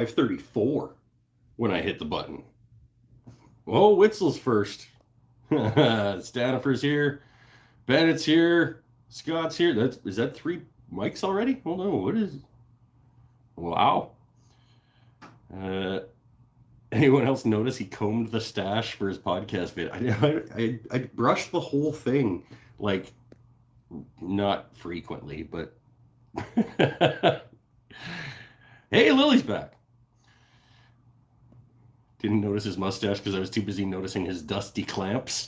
5:34 when I hit the button. Oh, Witzel's first. Stanifer's here. Bennett's here. Scott's here. Is that 3 mics already? Hold on. What is? Wow. Uh, Anyone else notice he combed the stash for his podcast vid? I brushed the whole thing, like, not frequently, but hey, Lily's back. Didn't notice his mustache because I was too busy noticing his dusty clamps.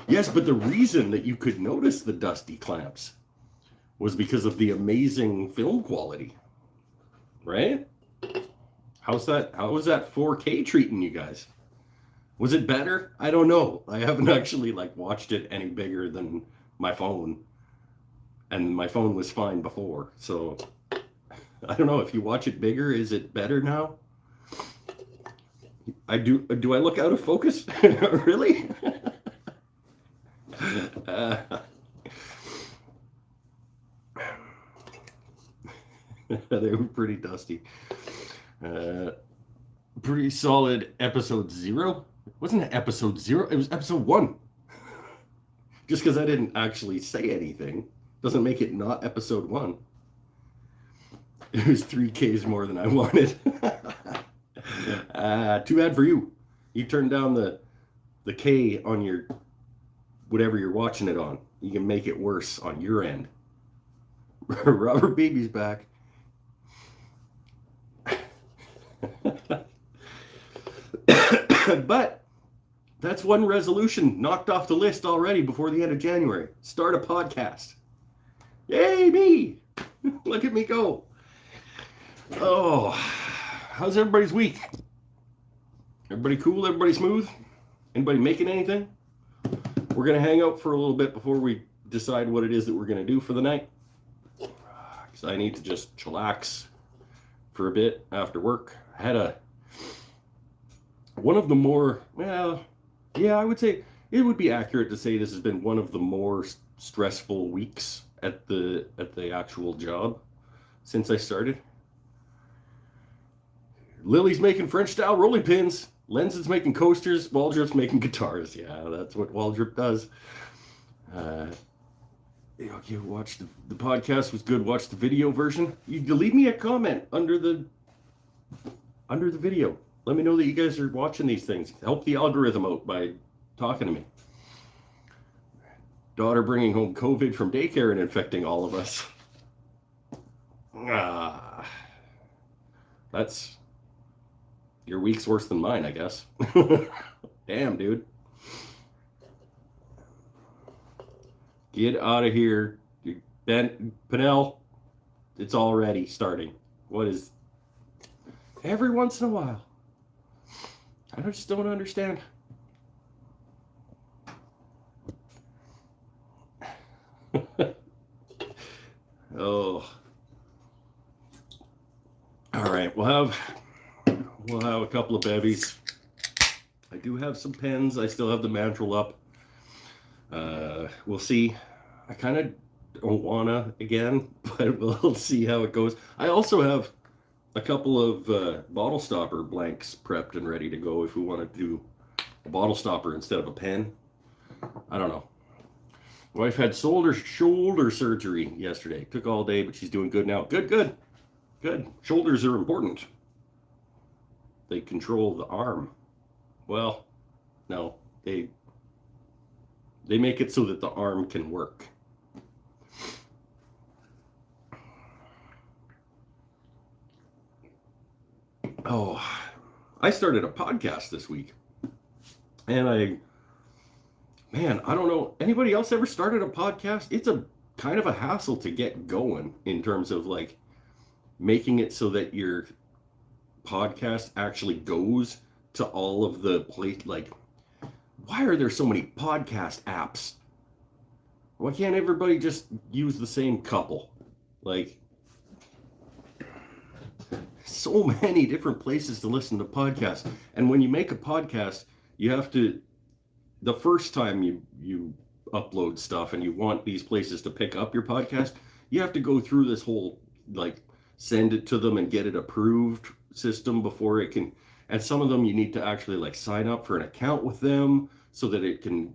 Yes, but the reason that you could notice the dusty clamps was because of the amazing film quality, right? How's that? How was that 4K treating you guys? Was it better? I don't know. I haven't actually watched it any bigger than my phone, and my phone was fine before. So I don't know if you watch it bigger. Is it better now? I do. Do I look out of focus? Really? They were pretty dusty. Pretty solid episode 0. Wasn't it episode 0? It was episode 1. Just because I didn't actually say anything doesn't make it not episode 1. It was 3Ks more than I wanted. Too bad for you. You turned down the K on your whatever you're watching it on. You can make it worse on your end. Robert Beebe's back. But that's one resolution knocked off the list already before the end of January. Start a podcast. Yay, me! Look at me go. Oh, how's everybody's week? Everybody cool? Everybody smooth? Anybody making anything? We're going to hang out for a little bit before we decide what it is that we're going to do for the night. Because I need to just chillax for a bit after work. I had one of the more, well, yeah, I would say it would be accurate to say this has been one of the more stressful weeks at the actual job since I started. Lily's making French style rolling pins. Lenson's making coasters. Waldrop's making guitars. Yeah, that's what Waldrop does. You watch the podcast was good. Watch the video version. You leave me a comment under the video. Let me know that you guys are watching these things. Help the algorithm out by talking to me. Daughter bringing home COVID from daycare and infecting all of us. That's your week's worse than mine, I guess. Damn, dude. Get out of here. Pinnell, it's already starting. What is... Every once in a while. I just don't understand. Oh. All right, we'll have a couple of bevies. I do have some pens. I still have the Mandrel up. We'll see. I kind of don't wanna again, but we'll see how it goes. I also have a couple of bottle stopper blanks prepped and ready to go if we want to do a bottle stopper instead of a pen. I don't know. Wife had shoulder surgery yesterday. Took all day, but she's doing good now. Good. Shoulders are important. They control the arm. Well, no, they make it so that the arm can work. Oh, I started a podcast this week. And I don't know, anybody else ever started a podcast? It's a kind of a hassle to get going in terms of making it so that your podcast actually goes to all of the place. Why are there so many podcast apps? Why can't everybody just use the same couple? So many different places to listen to podcasts. And when you make a podcast, you have to, the first time you upload stuff and you want these places to pick up your podcast, you have to go through this whole send it to them and get it approved system before it can. And some of them you need to actually like sign up for an account with them so that it can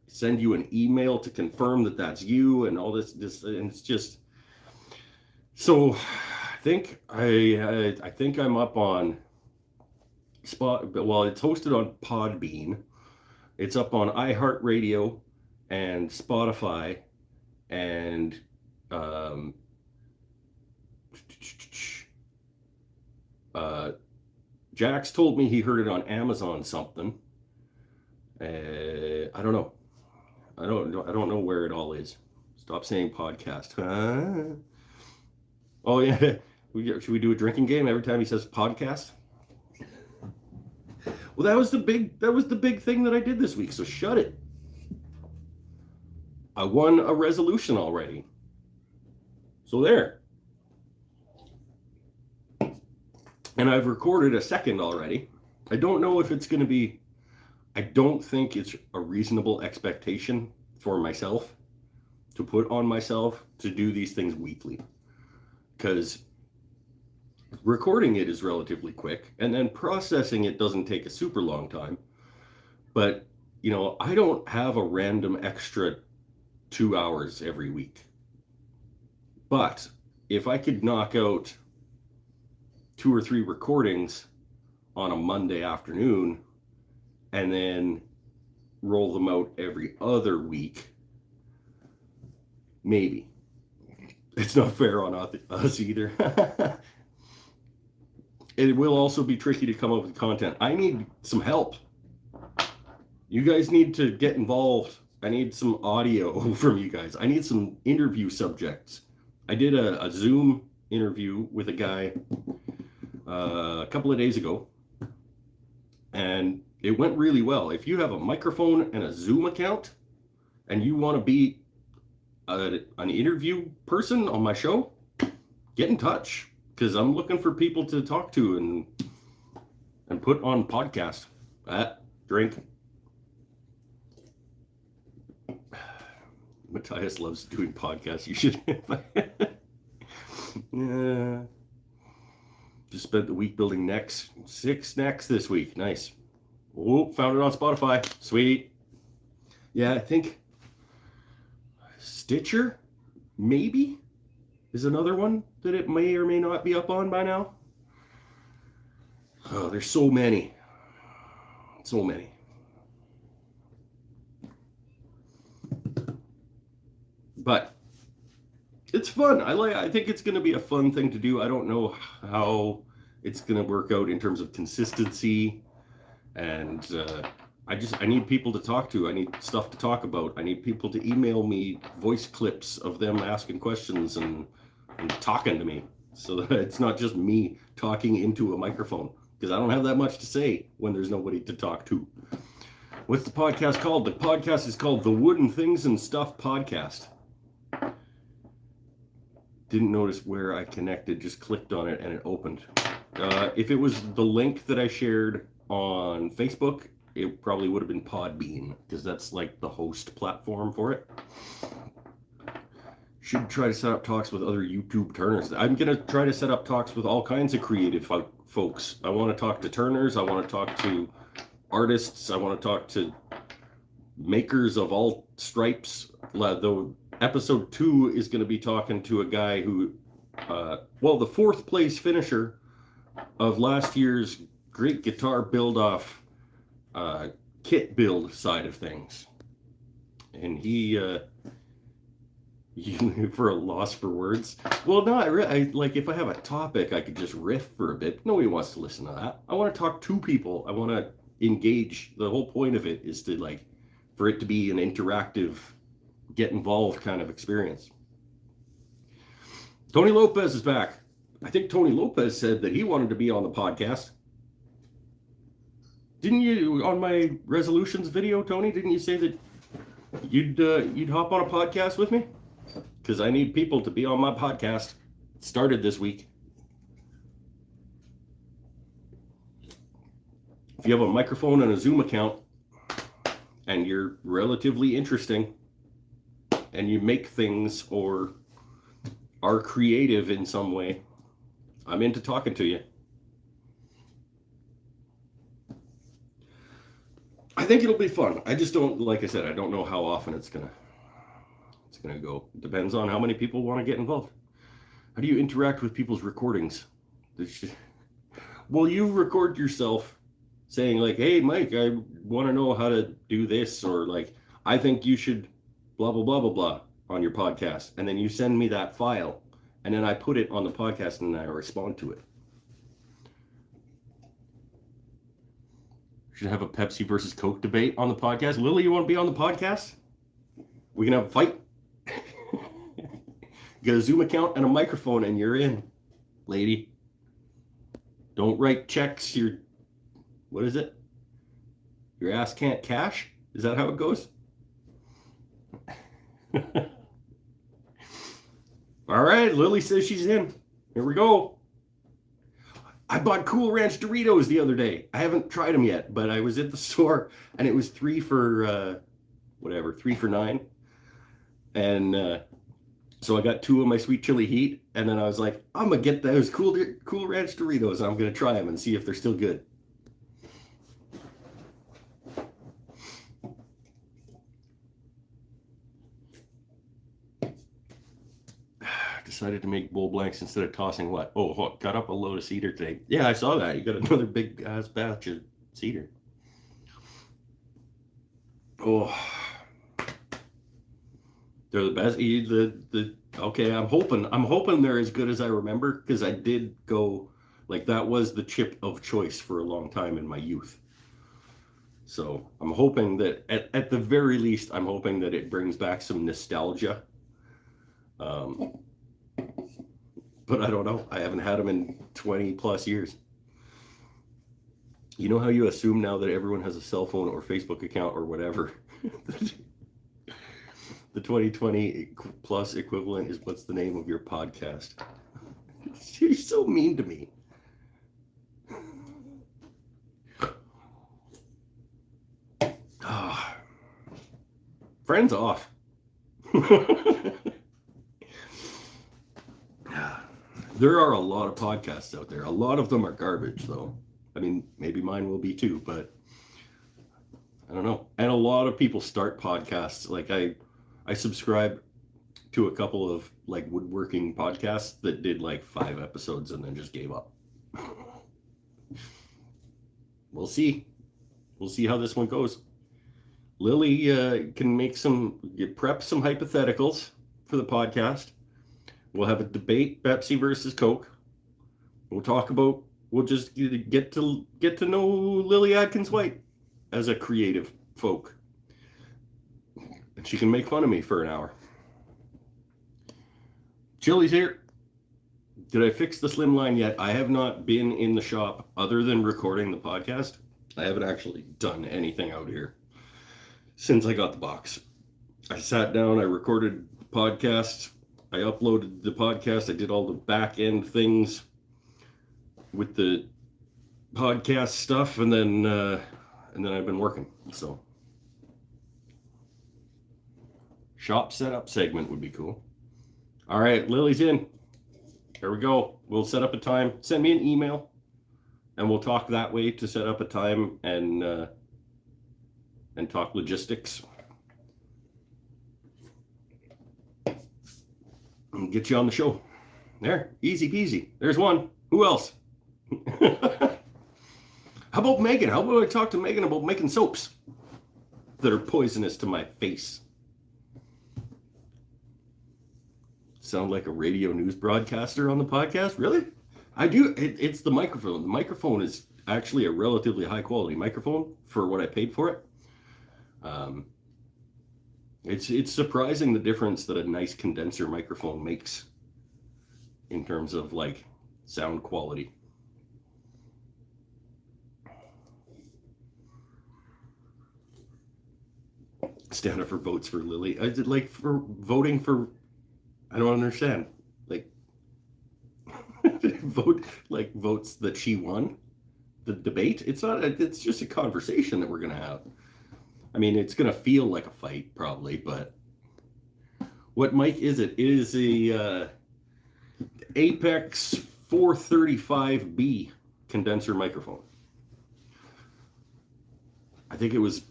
send you an email to confirm that that's you and all this, and it's just. So I think I think I'm up on well, it's hosted on Podbean. It's up on iHeartRadio and Spotify and Jax told me he heard it on Amazon something. I don't know. I don't know where it all is. Stop saying podcast. Huh? Oh yeah. Should we do a drinking game every time he says podcast? Well, that was the big thing that I did this week. So shut it. I won a resolution already. So there. And I've recorded a second already. I don't know if it's going to be, I don't think it's a reasonable expectation for myself to put on myself to do these things weekly. Because recording it is relatively quick, and then processing it doesn't take a super long time. But, you know, I don't have a random extra 2 hours every week. But if I could knock out 2 or 3 recordings on a Monday afternoon and then roll them out every other week, maybe. It's not fair on us either. It will also be tricky to come up with content. I need some help. You guys need to get involved. I need some audio from you guys. I need some interview subjects. I did a Zoom interview with a guy a couple of days ago, and it went really well. If you have a microphone and a Zoom account and you want to be an interview person on my show, get in touch, because I'm looking for people to talk to and put on podcast. Drink. Matthias loves doing podcasts. You should. Yeah. Just spent the week building necks. 6 necks this week. Nice. Oh, found it on Spotify. Sweet. Yeah, I think Stitcher, maybe, is another one that it may or may not be up on by now. Oh, there's so many. So many. But it's fun. I think it's going to be a fun thing to do. I don't know how it's going to work out in terms of consistency, and I need people to talk to. I need stuff to talk about. I need people to email me voice clips of them asking questions and talking to me, so that it's not just me talking into a microphone, because I don't have that much to say when there's nobody to talk to. What's the podcast called? The podcast is called The Wooden Things and Stuff Podcast. Didn't notice where I connected, just clicked on it and it opened. If it was the link that I shared on Facebook, it probably would have been Podbean, because that's like the host platform for it. Should try to set up talks with other YouTube turners. I'm going to try to set up talks with all kinds of creative folks. I want to talk to turners. I want to talk to artists. I want to talk to makers of all stripes. Though episode 2 is going to be talking to a guy who, the 4th place finisher of last year's Great Guitar Build-Off kit build side of things. And he, for a loss for words. Well, no, I like, if I have a topic, I could just riff for a bit. Nobody wants to listen to that. I want to talk to people. I want to engage. The whole point of it is to, like, for it to be an interactive, get involved kind of experience. Tony Lopez is back. I think Tony Lopez said that he wanted to be on the podcast. Didn't you, on my resolutions video, Tony, didn't you say that you'd hop on a podcast with me? Because I need people to be on my podcast. It started this week. If you have a microphone and a Zoom account and you're relatively interesting and you make things or are creative in some way, I'm into talking to you. I think it'll be fun. I just don't, like I said, I don't know how often it's gonna go. It depends on how many people want to get involved. How do you interact with people's recordings? Well, you record yourself saying like, "Hey, Mike, I want to know how to do this," or like, "I think you should blah blah blah blah blah" on your podcast, and then you send me that file, and then I put it on the podcast and I respond to it. Should have a Pepsi versus Coke debate on the podcast. Lily, you want to be on the podcast? We can have a fight. Get a Zoom account and a microphone and you're in, lady. Don't write checks. What is it? Your ass can't cash? Is that how it goes? All right, Lily says she's in. Here we go. I bought Cool Ranch Doritos the other day. I haven't tried them yet, but I was at the store and it was 3 for $9. And so I got 2 of my sweet chili heat, and then I was like, I'm gonna get those Cool Ranch Doritos and I'm gonna try them and see if they're still good. Decided to make bowl blanks instead of tossing what? Oh, got up a load of cedar today. Yeah, I saw that. You got another big ass batch of cedar. Oh, they're the best. Okay, I'm hoping they're as good as I remember, because I did go, like, that was the chip of choice for a long time in my youth. So I'm hoping that at the very least, I'm hoping that it brings back some nostalgia. But I don't know. I haven't had them in 20 plus years. You know how you assume now that everyone has a cell phone or Facebook account or whatever? The 2020 plus equivalent is, what's the name of your podcast? You're so mean to me. Friends off. There are a lot of podcasts out there. A lot of them are garbage, though. I mean, maybe mine will be too, but I don't know. And a lot of people start podcasts. Like I subscribe to a couple of like woodworking podcasts that did like 5 episodes and then just gave up. We'll see. We'll see how this one goes. Lily can prep some hypotheticals for the podcast. We'll have a debate, Pepsi versus Coke. We'll just get to know Lily Atkins White as a creative folk. And she can make fun of me for an hour. Chili's here. Did I fix the slim line yet? I have not been in the shop other than recording the podcast. I haven't actually done anything out here since I got the box. I sat down, I recorded the podcast, I uploaded the podcast, I did all the back end things with the podcast stuff, and then I've been working. So shop setup segment would be cool. All right, Lily's in. Here we go. We'll set up a time. Send me an email, and we'll talk that way to set up a time and talk logistics. And get you on the show. There, easy peasy. There's one. Who else? How about Megan? How about I talk to Megan about making soaps that are poisonous to my face? Sound like a radio news broadcaster on the podcast? Really? I do. It's the microphone. The microphone is actually a relatively high quality microphone for what I paid for it. It's surprising the difference that a nice condenser microphone makes in terms of like sound quality. Stand up for votes for Lily. I did like for voting for. I don't understand. Like votes that she won the debate. It's not. It's just a conversation that we're gonna have. I mean, it's gonna feel like a fight probably, but what mic is it? It is a Apex 435B condenser microphone. I think it was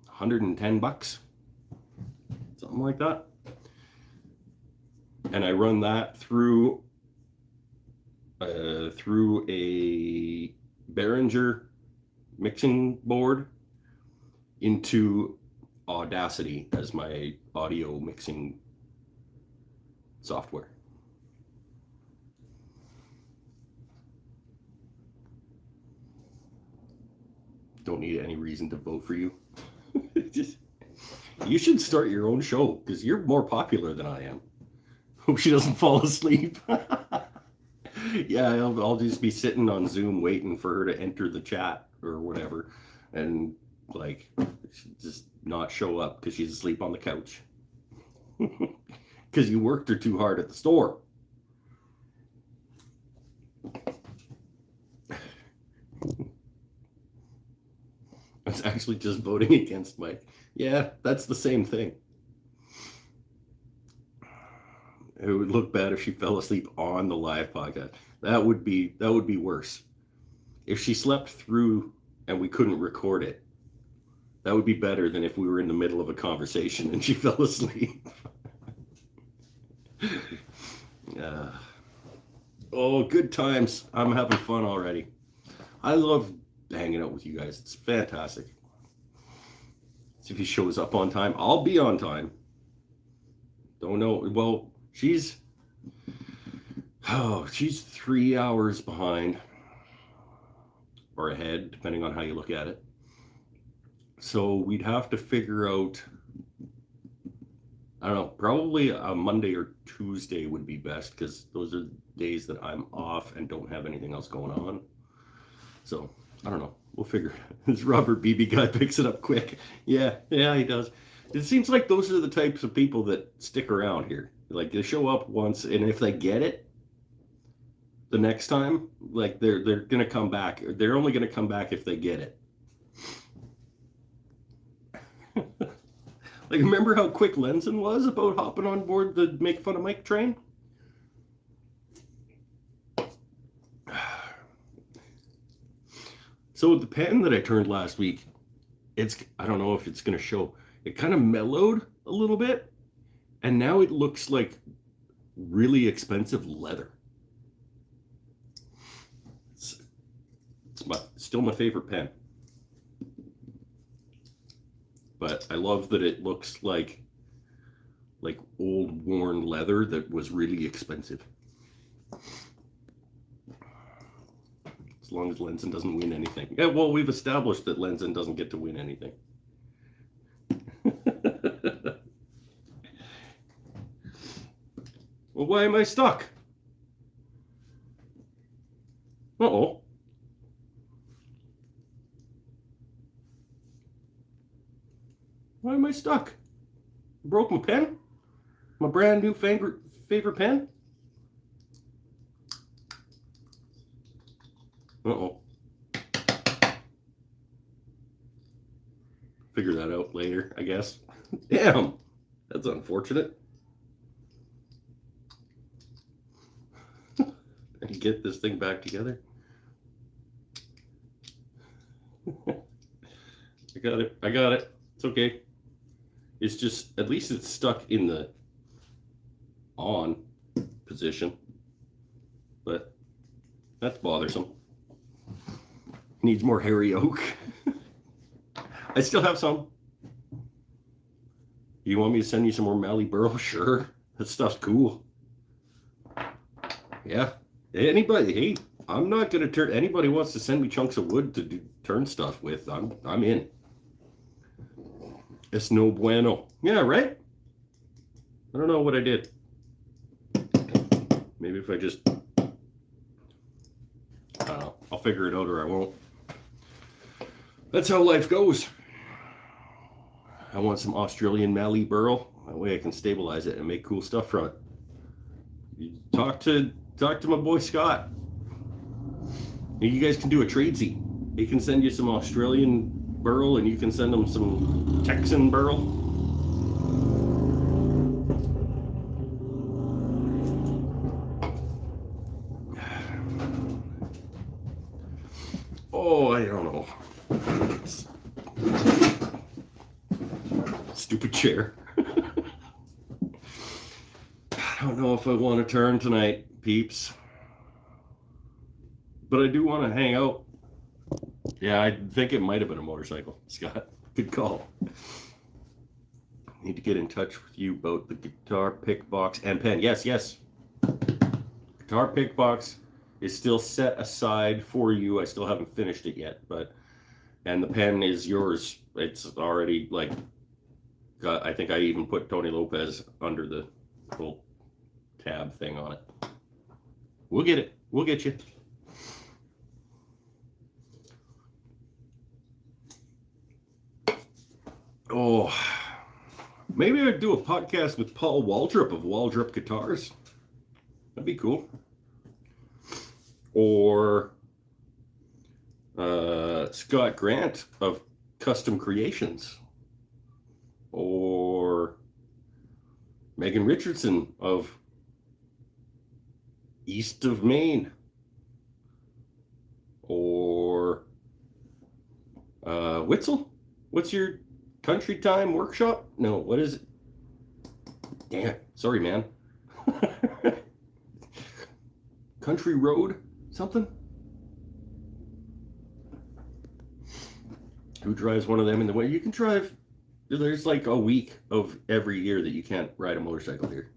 $110, something like that. And I run that through a Behringer mixing board into Audacity as my audio mixing software. Don't need any reason to vote for you. You should start your own show because you're more popular than I am. Hope she doesn't fall asleep. Yeah, I'll just be sitting on Zoom waiting for her to enter the chat or whatever, and like just not show up because she's asleep on the couch. Because you worked her too hard at the store. I was actually just voting against Mike. Yeah, that's the same thing. It would look bad if she fell asleep on the live podcast. That would be worse. If she slept through and we couldn't record it, that would be better than if we were in the middle of a conversation and she fell asleep. Oh, good times. I'm having fun already. I love hanging out with you guys. It's fantastic. See if he shows up on time. I'll be on time. Don't know. Well, she's 3 hours behind or ahead, depending on how you look at it. So we'd have to figure out, I don't know, probably a Monday or Tuesday would be best because those are days that I'm off and don't have anything else going on. So I don't know. We'll figure. This Robert Beebe guy picks it up quick. Yeah, he does. It seems like those are the types of people that stick around here. Like they show up once, and if they get it, the next time, like they're gonna come back. They're only gonna come back if they get it. Like remember how quick Lenzen was about hopping on board the Make Fun of Mike train? So the pen that I turned last week, I don't know if it's going to show, it kind of mellowed a little bit, and now it looks like really expensive leather. It's still my favorite pen. But I love that it looks like old worn leather that was really expensive. As long as Lenzen doesn't win anything. Yeah, well, we've established that Lenzen doesn't get to win anything. Well, why am I stuck? Uh-oh. Why am I stuck? Broke my pen? My brand new favorite pen? Uh-oh. Figure that out later, I guess. Damn, that's unfortunate. And get this thing back together. I got it. It's okay. It's just, at least it's stuck in the on position. But that's bothersome. Needs more hairy oak. I still have some. You want me to send you some more Mally Burl? Sure. That stuff's cool. Yeah. Anybody, hey, I'm not gonna turn. Anybody wants to send me chunks of wood to turn stuff with, I'm in. It's no bueno. Yeah, right? I don't know what I did. Maybe if I just, I don't know. I'll figure it out or I won't. That's how life goes. I want some Australian Mally Burl. That way I can stabilize it and make cool stuff from it. You talk to my boy Scott. You guys can do a tradesy. He can send you some Australian burl and you can send him some Texan burl. Oh, I don't know. Stupid chair. I don't know if I want to turn tonight, peeps. But I do want to hang out. Yeah, I think it might have been a motorcycle, Scott. Good call. Need to get in touch with you about the guitar pick box and pen. Yes. Guitar pick box is still set aside for you. I still haven't finished it yet, and the pen is yours. It's already like, I think I even put Tony Lopez under the little tab thing on it. We'll get it. We'll get you. Oh, maybe I'd do a podcast with Paul Waldrop of Waldrop Guitars. That'd be cool. Or Scott Grant of Custom Creations. Or Megan Richardson of East of Maine. Or Witzel. What's your Country Time Workshop? No, what is it? Damn, sorry, man. Country Road something? Who drives one of them in the way? You can drive. There's like a week of every year that you can't ride a motorcycle here.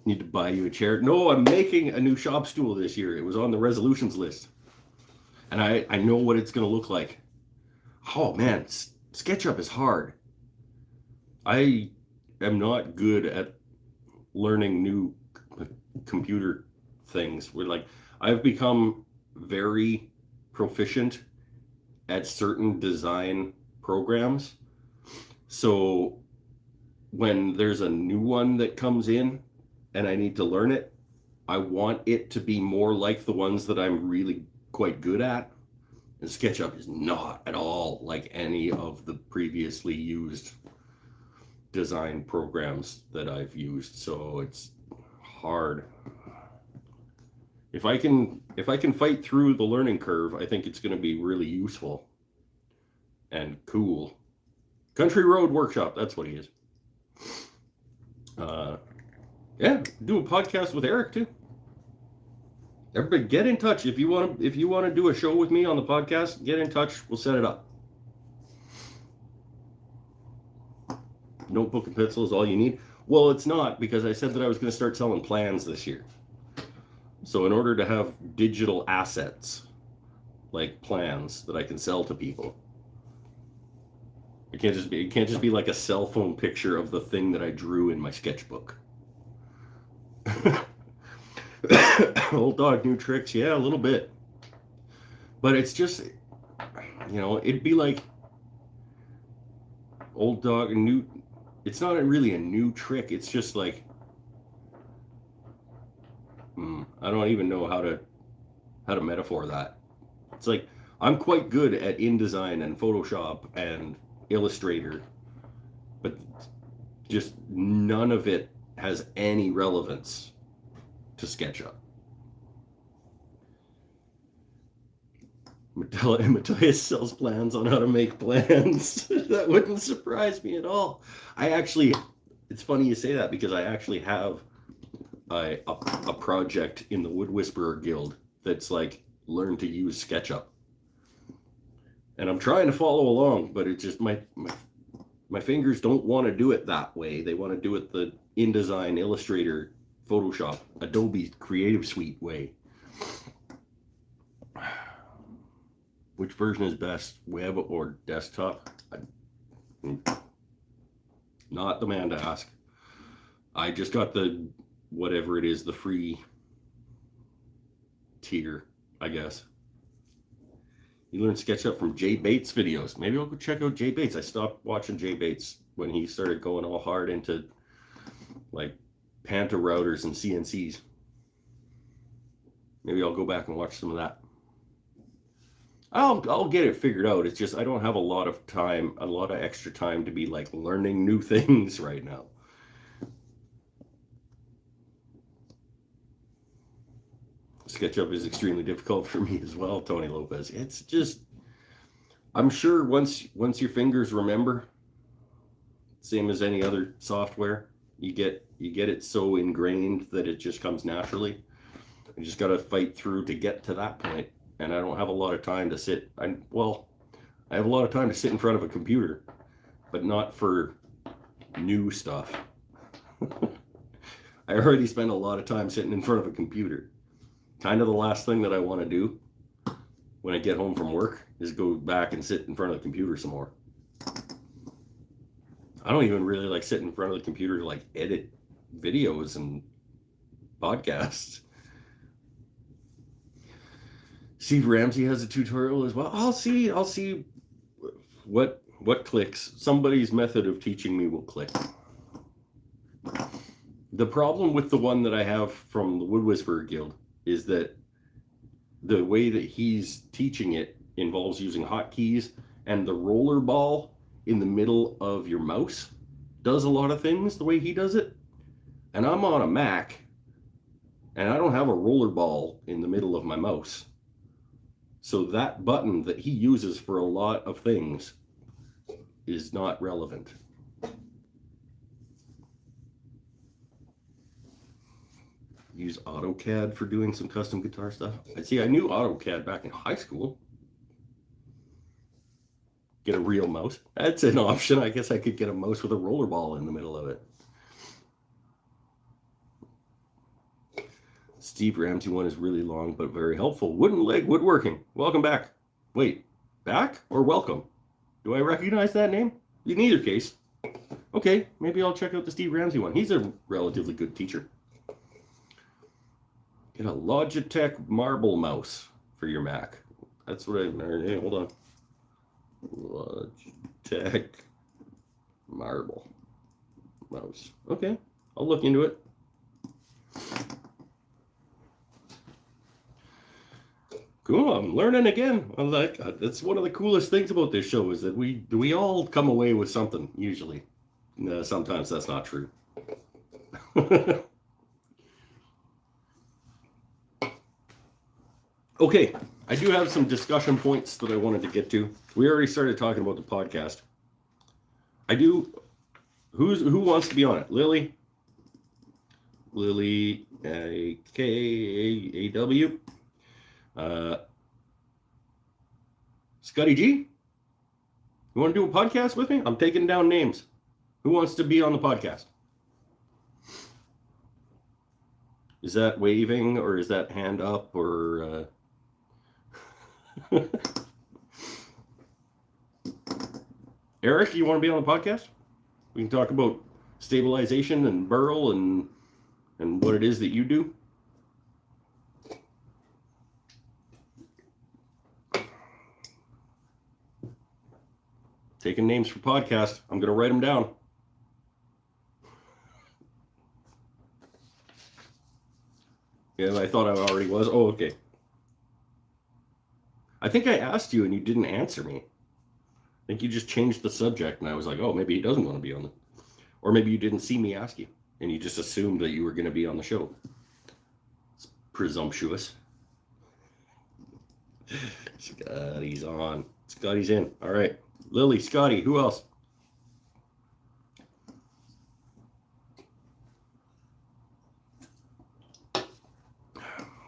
Need to buy you a chair. No, I'm making a new shop stool this year. It was on the resolutions list. And I know what it's going to look like. Oh, man. SketchUp is hard. I am not good at learning new computer things. I've become very proficient at certain design programs. So when there's a new one that comes in and I need to learn it, I want it to be more like the ones that I'm really quite good at. And SketchUp is not at all like any of the previously used design programs that I've used. So it's hard. If I can fight through the learning curve, I think it's going to be really useful and cool. Country Road Workshop, that's what he is. Yeah, do a podcast with Eric too. Everybody get in touch if you want to do a show with me on the podcast. Get in touch, we'll set it up. Notebook and pencil is all you need. Well, it's not, because I said that I was going to start selling plans this year. So in order to have digital assets, like plans that I can sell to people, it can't just be like a cell phone picture of the thing that I drew in my sketchbook. Old dog, new tricks. Yeah, a little bit. But it's just, it'd be like old dog and new. It's not really a new trick. It's just like, I don't even know how to metaphor that. It's like, I'm quite good at InDesign and Photoshop and Illustrator, but just none of it has any relevance to SketchUp. Matthias sells plans on how to make plans. That wouldn't surprise me at all. It's funny you say that, because I actually have a project in the Wood Whisperer Guild that's like, learn to use SketchUp. And I'm trying to follow along, but it's just my fingers don't want to do it that way. They want to do it the InDesign, Illustrator, Photoshop, Adobe Creative Suite way. Which version is best, web or desktop? Not the man to ask. I just got the, whatever it is, the free tier, I guess. You learn SketchUp from Jay Bates videos. Maybe I'll go check out Jay Bates. I stopped watching Jay Bates when he started going all hard into like Panta routers and CNCs. Maybe I'll go back and watch some of that. I'll get it figured out. It's just I don't have a lot of time, a lot of extra time to be like learning new things right now. SketchUp is extremely difficult for me as well, Tony Lopez. It's just, I'm sure once your fingers remember, same as any other software, you get it so ingrained that it just comes naturally. You just got to fight through to get to that point. And I don't have a lot of time to sit. I have a lot of time to sit in front of a computer, but not for new stuff. I already spend a lot of time sitting in front of a computer. Kind of the last thing that I want to do when I get home from work is go back and sit in front of the computer some more. I don't even really like sitting in front of the computer to like edit videos and podcasts. Steve Ramsey has a tutorial as well. I'll see what clicks. Somebody's method of teaching me will click. The problem with the one that I have from the Wood Whisperer Guild is that the way that he's teaching it involves using hotkeys, and the roller ball in the middle of your mouse does a lot of things the way he does it. And I'm on a Mac, and I don't have a roller ball in the middle of my mouse. So that button that he uses for a lot of things is not relevant. Use AutoCAD for doing some custom guitar stuff. I knew AutoCAD back in high school. Get a real mouse. That's an option. I guess I could get a mouse with a roller ball in the middle of it. Steve Ramsey one is really long but very helpful. Wooden leg woodworking. Welcome back. Wait, back or welcome? Do I recognize that name? In either case. Okay, maybe I'll check out the Steve Ramsey one. He's a relatively good teacher. Get a Logitech marble mouse for your Mac. That's what hey, hold on. Logitech marble mouse. Okay, I'll look into it. Cool, I'm learning again. I'm like, that's one of the coolest things about this show is that we all come away with something usually. Sometimes that's not true. Okay, I do have some discussion points that I wanted to get to. We already started talking about the podcast. Who wants to be on it? Lily, K-A-W. Scotty G, you want to do a podcast with me? I'm taking down names. Who wants to be on the podcast? Is that waving or is that hand up or Eric, you want to be on the podcast? We can talk about stabilization and burl and what it is that you do. Taking names for podcast. I'm going to write them down. Yeah, I thought I already was. Oh, okay. I think I asked you and you didn't answer me. I think you just changed the subject and I was like, oh, maybe he doesn't want to be on it. Or maybe you didn't see me ask you and you just assumed that you were going to be on the show. It's presumptuous. Scotty's on. Scotty's in. All right. Lily, Scotty, who else?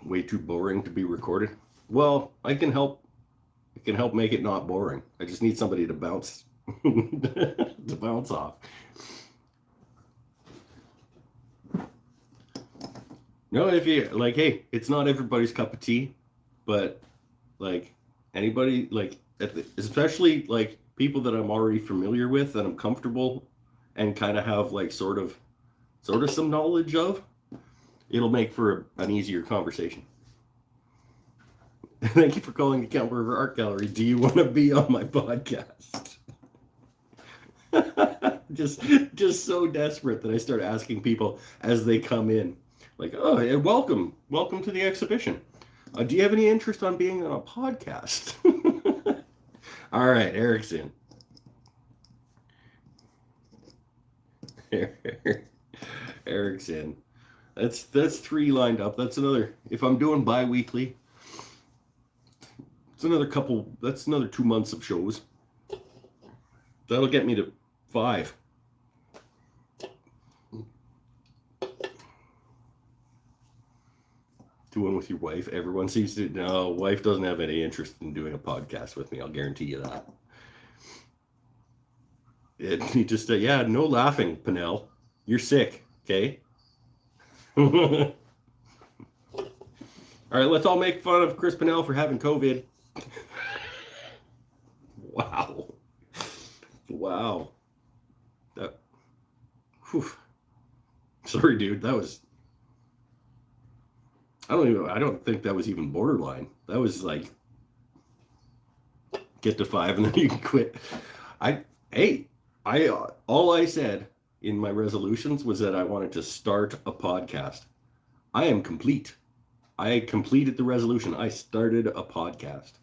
Way too boring to be recorded. Well, I can help make it not boring. I just need somebody to bounce to bounce off. No, if you like, hey, it's not everybody's cup of tea, but like anybody, like especially like people that I'm already familiar with, that I'm comfortable and kind of have like sort of some knowledge of, it'll make for an easier conversation. Thank you for calling the Camp River Art Gallery. Do you want to be on my podcast? just so desperate that I start asking people as they come in, like, oh, hey, welcome to the exhibition. Do you have any interest on being on a podcast? All right, Eric's in. Eric's in. That's 3 lined up. That's another. If I'm doing bi-weekly, it's another couple. That's another 2 months of shows. That'll get me to 5. Doing with your wife. Everyone seems to. No, wife doesn't have any interest in doing a podcast with me. I'll guarantee you that. You just yeah, no laughing, Pinnell. You're sick, okay? All right, let's all make fun of Chris Pinnell for having COVID. Wow. Wow. That. Whew. Sorry, dude. That was. I don't think that was even borderline. That was like get to 5 and then you can quit. All I said in my resolutions was that I wanted to start a podcast. I am complete. I completed the resolution. I started a podcast.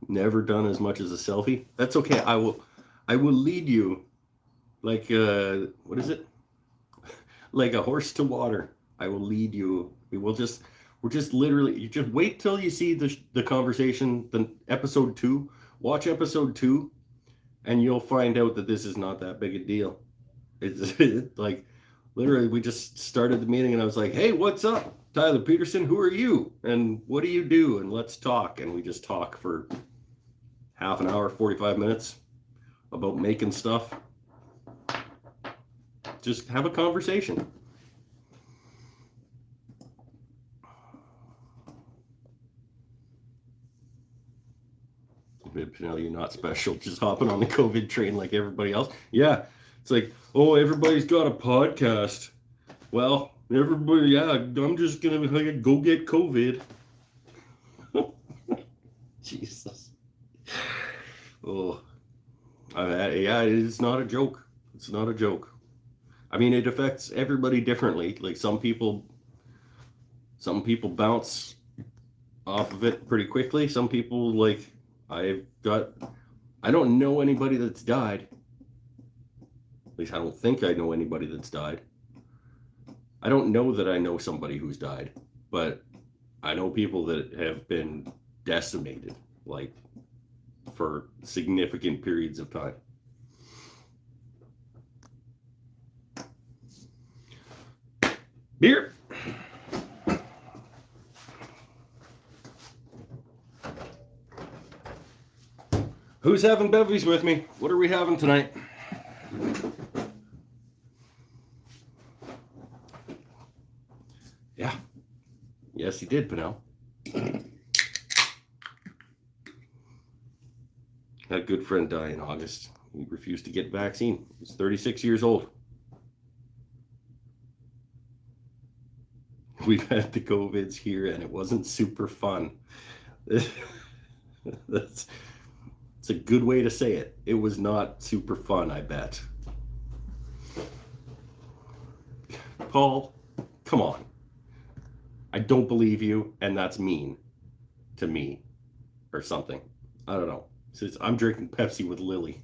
Never done as much as a selfie. That's okay. I will lead you like what is it? Like a horse to water. I will lead you. We're just literally, you just wait till you see the conversation, the episode 2. Watch episode 2 and you'll find out that this is not that big a deal. It's like literally we just started the meeting and I was like, "Hey, what's up? Tyler Peterson, who are you? And what do you do? And let's talk." And we just talk for half an hour, 45 minutes about making stuff. Just have a conversation. Pinnell, you're not special. Just hopping on the COVID train like everybody else. Yeah. It's like, oh, everybody's got a podcast. Well, everybody, yeah, I'm just going to go get COVID. Jesus. Oh. Yeah, it's not a joke. It's not a joke. I mean, it affects everybody differently. Like some people bounce off of it pretty quickly. Some people, like, I don't know anybody that's died. At least I don't think I know anybody that's died. I don't know that I know somebody who's died, but I know people that have been decimated, like, for significant periods of time. Beer. Who's having bevies with me? What are we having tonight? Yeah. Yes, he did, Pinnell. Had a good friend die in August. He refused to get vaccine. He's 36 years old. We've had the COVIDs here and it wasn't super fun. It's a good way to say it. It was not super fun, I bet. Paul, come on. I don't believe you, and that's mean to me or something. I don't know. I'm drinking Pepsi with Lily.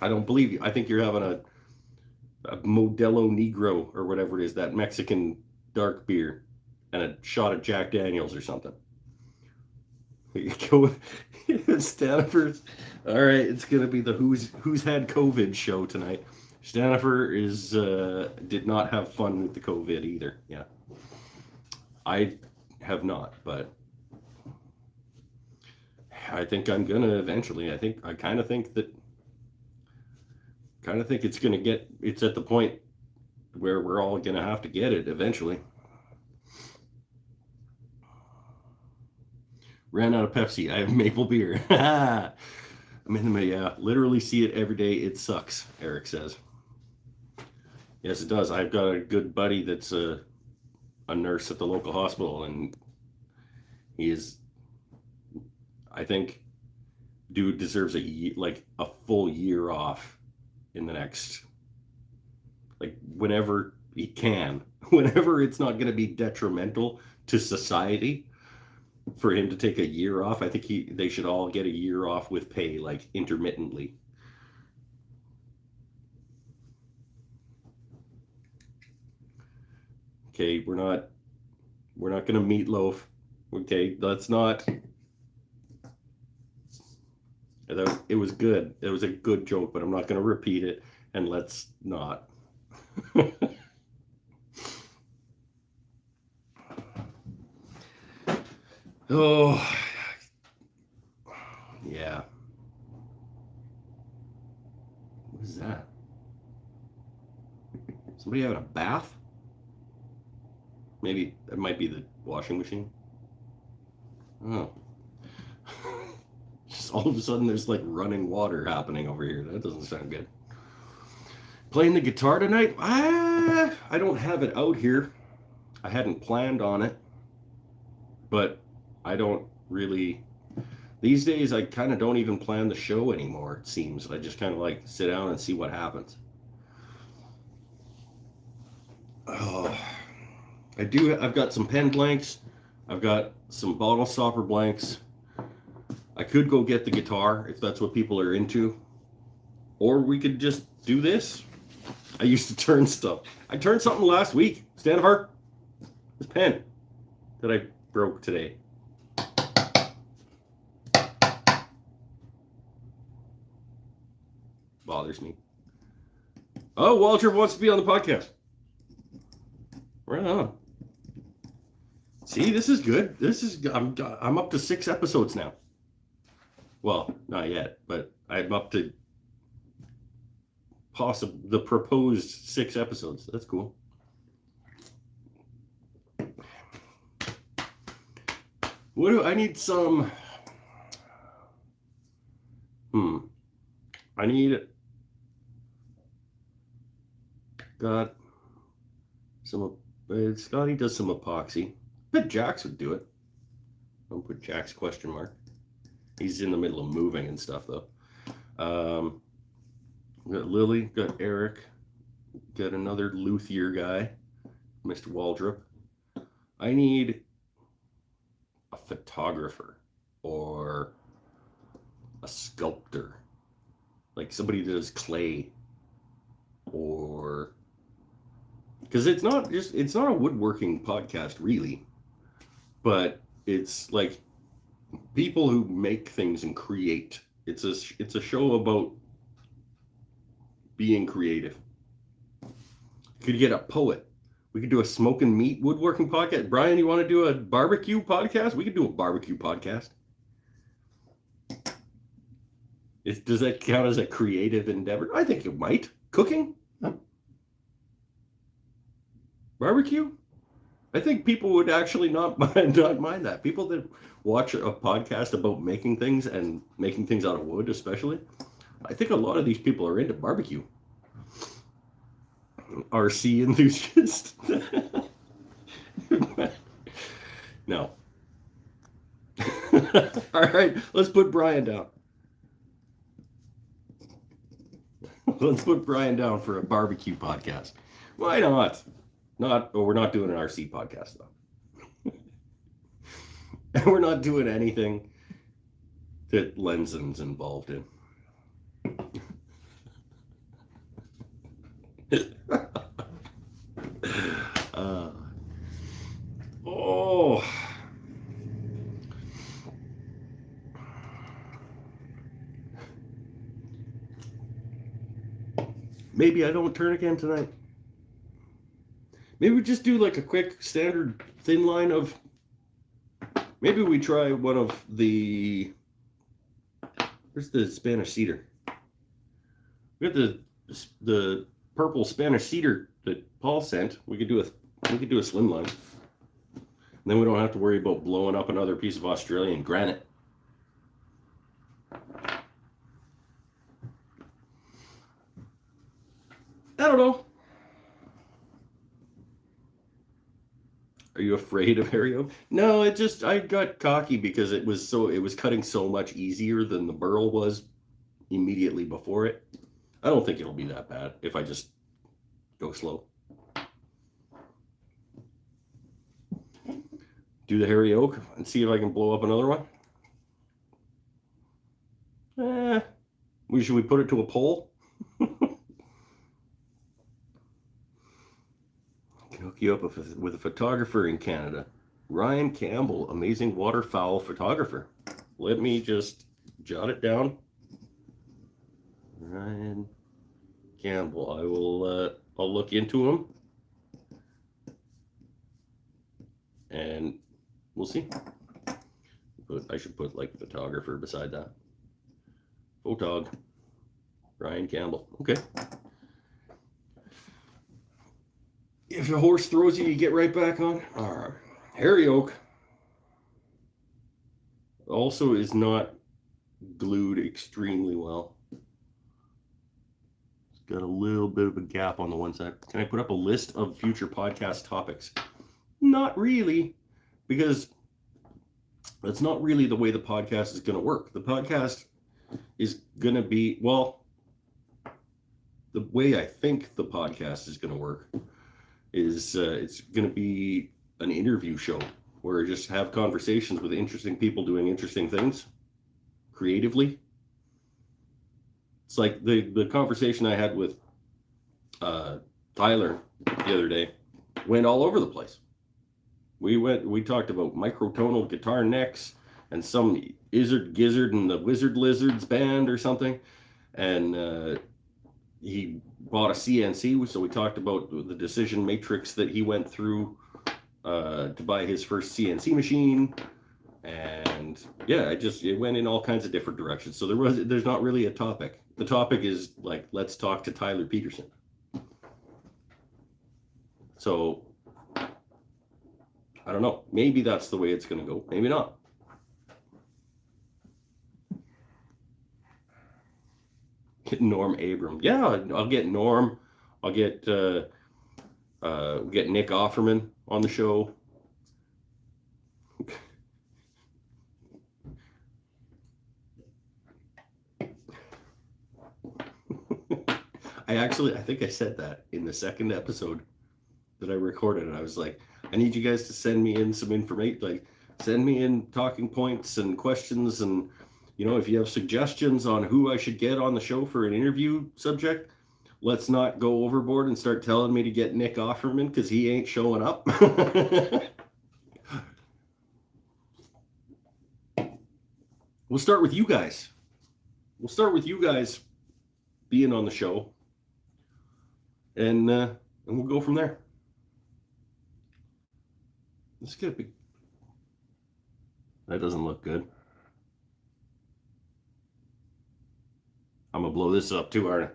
I don't believe you. I think you're having a Modelo Negro or whatever it is, that Mexican dark beer, and a shot of Jack Daniels or something. Go Stanifer's. All right, it's gonna be the who's had COVID show tonight. Stanifer did not have fun with the COVID either. Yeah, I have not, but I think I'm gonna eventually. I kind of think it's gonna get. It's at the point where we're all gonna have to get it eventually. Ran out of Pepsi. I have maple beer. I'm in the literally see it every day. It sucks, Eric says. Yes, it does. I've got a good buddy that's a nurse at the local hospital, and he is, I think, dude deserves a full year off in the next, like, whenever he can, whenever it's not going to be detrimental to society. for him to take a year off. I think they should all get a year off with pay, like intermittently. Okay, we're not gonna meatloaf. Okay, let's not. It was good. It was a good joke, but I'm not gonna repeat it. And let's not. Oh, yeah. What is that? Somebody having a bath? Maybe that might be the washing machine. Oh. Just all of a sudden there's like running water happening over here. That doesn't sound good. Playing the guitar tonight? I don't have it out here. I hadn't planned on it. But I don't really... These days I kind of don't even plan the show anymore, it seems. I just kind of like sit down and see what happens. Oh, I've got some pen blanks. I've got some bottle stopper blanks. I could go get the guitar if that's what people are into. Or we could just do this. I used to turn stuff. I turned something last week. Standifar, this pen that I broke today. Bothers me. Oh, Walter wants to be on the podcast. Right on. See, this is good. I'm up to 6 episodes now. Well, not yet, but I'm up to the proposed 6 episodes. That's cool. What do I need? Some. I need. Got some. Scotty does some epoxy. I bet Jax would do it. Don't put Jax question mark. He's in the middle of moving and stuff though. We got Lily, got Eric, got another luthier guy, Mr. Waldrop. I need a photographer or a sculptor, like somebody that does clay, or because it's not a woodworking podcast really, but it's like people who make things and create. It's a show about being creative. Could get a poet. We could do a smoking meat woodworking podcast. Brian, you want to do a barbecue podcast? We could do a barbecue podcast. Does that count as a creative endeavor? I think it might. Cooking? Barbecue? I think people would actually not mind that. People that watch a podcast about making things and making things out of wood, especially, I think a lot of these people are into barbecue. RC enthusiast. No. All right, let's put Brian down. Let's put Brian down for a barbecue podcast. Why not? We're not doing an RC podcast though. And we're not doing anything that Lenson's involved in. Maybe I don't turn again tonight. Maybe we just do like a quick standard thin line of. Maybe we try one of the. Where's the Spanish cedar? We got the purple Spanish cedar that Paul sent. We could do a slim line. And then we don't have to worry about blowing up another piece of Australian granite. I don't know. Are you afraid of Aereo? No, I got cocky because it was cutting so much easier than the burl was immediately before it. I don't think it'll be that bad if I just go slow. do the hairy oak and see if I can blow up another one. Should we put it to a poll? Can hook you up with a photographer in Canada. Ryan Campbell, amazing waterfowl photographer. Let me just jot it down. Ryan Campbell. I will. I'll look into him, and we'll see. But I should put like photographer beside that. Photog. Ryan Campbell. Okay. If a horse throws you, you get right back on. All right. Hairy oak also is not glued extremely well. It's got a little bit of a gap on the one side. Can I put up a list of future podcast topics? Not really, because that's not really the way the podcast is going to work. The podcast is going to be, well, the way I think the podcast is going to work is it's going to be an interview show where I just have conversations with interesting people doing interesting things creatively. It's like the conversation I had with Tyler the other day went all over the place. We talked about microtonal guitar necks and some Izzard Gizzard and the Wizard Lizards band or something, and he bought a CNC, so we talked about the decision matrix that he went through to buy his first CNC machine, and yeah, it went in all kinds of different directions. So there's not really a topic. The topic is like, let's talk to Tyler Peterson. So I don't know. Maybe that's the way it's going to go. Maybe not. Get Norm Abram. Yeah, I'll get Norm. I'll get Nick Offerman on the show. I think I said that in the second episode that I recorded, and I was like, I need you guys to send me in some information, like send me in talking points and questions, and if you have suggestions on who I should get on the show for an interview subject, let's not go overboard and start telling me to get Nick Offerman because he ain't showing up. We'll start with you guys. We'll start with you guys being on the show, and we'll go from there. This is gonna be. That doesn't look good. I'm gonna blow this up too, aren't I?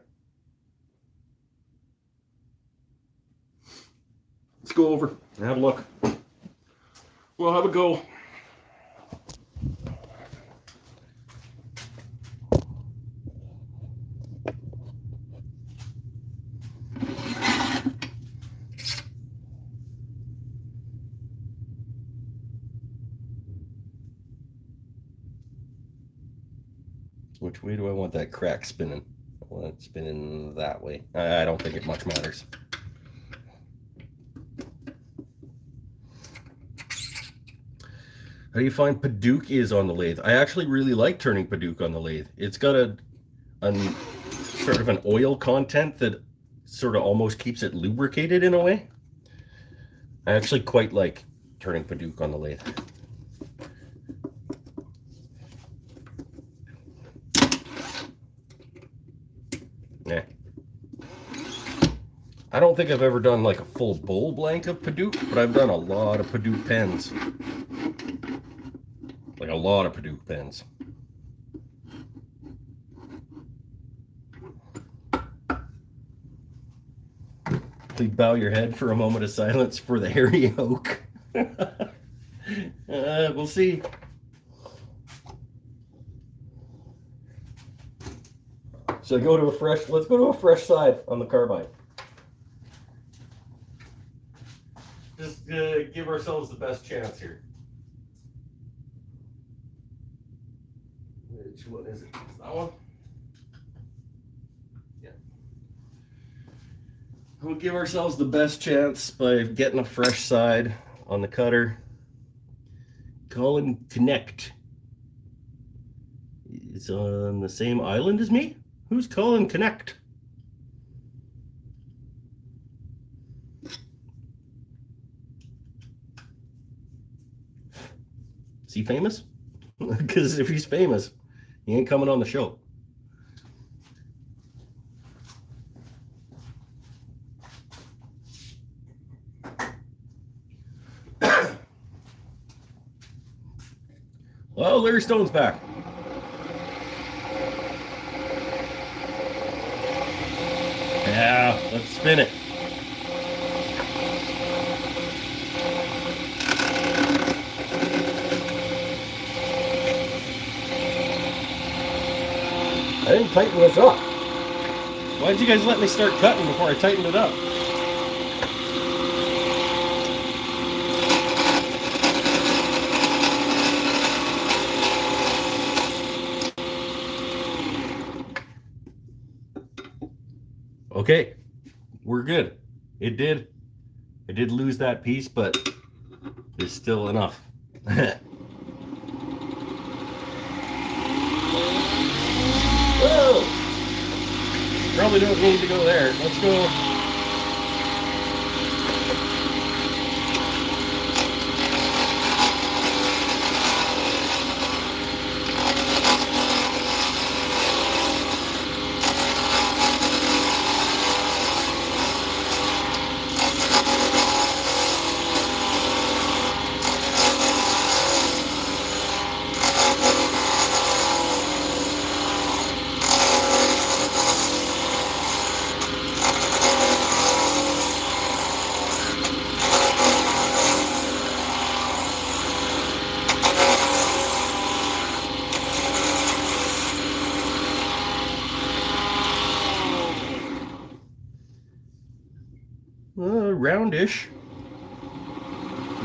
Let's go over and have a look. We'll have a go. Which way do I want that crack spinning? I want it spinning that way. I don't think it much matters. How do you find Padauk is on the lathe? I actually really like turning Padauk on the lathe. It's got a sort of an oil content that sort of almost keeps it lubricated in a way. I actually quite like turning Padauk on the lathe. Yeah. I don't think I've ever done like a full bowl blank of Padauk, but I've done a lot of Padauk pens. Like a lot of Padauk pens. Please bow your head for a moment of silence for the hairy oak. We'll see. So let's go to a fresh side on the carbine. Just give ourselves the best chance here. Which one is it? Is that one? Yeah. We'll give ourselves the best chance by getting a fresh side on the cutter. Colin Connect is on the same island as me? Who's Colin Connect? Is he famous? Because if he's famous, he ain't coming on the show. Well, Larry Stone's back. Yeah, let's spin it. I didn't tighten this up. Why'd you guys let me start cutting before I tightened it up? Okay, we're good. It did. I did lose that piece, but there's still enough. Whoa! Probably don't need to go there. Let's go. Roundish.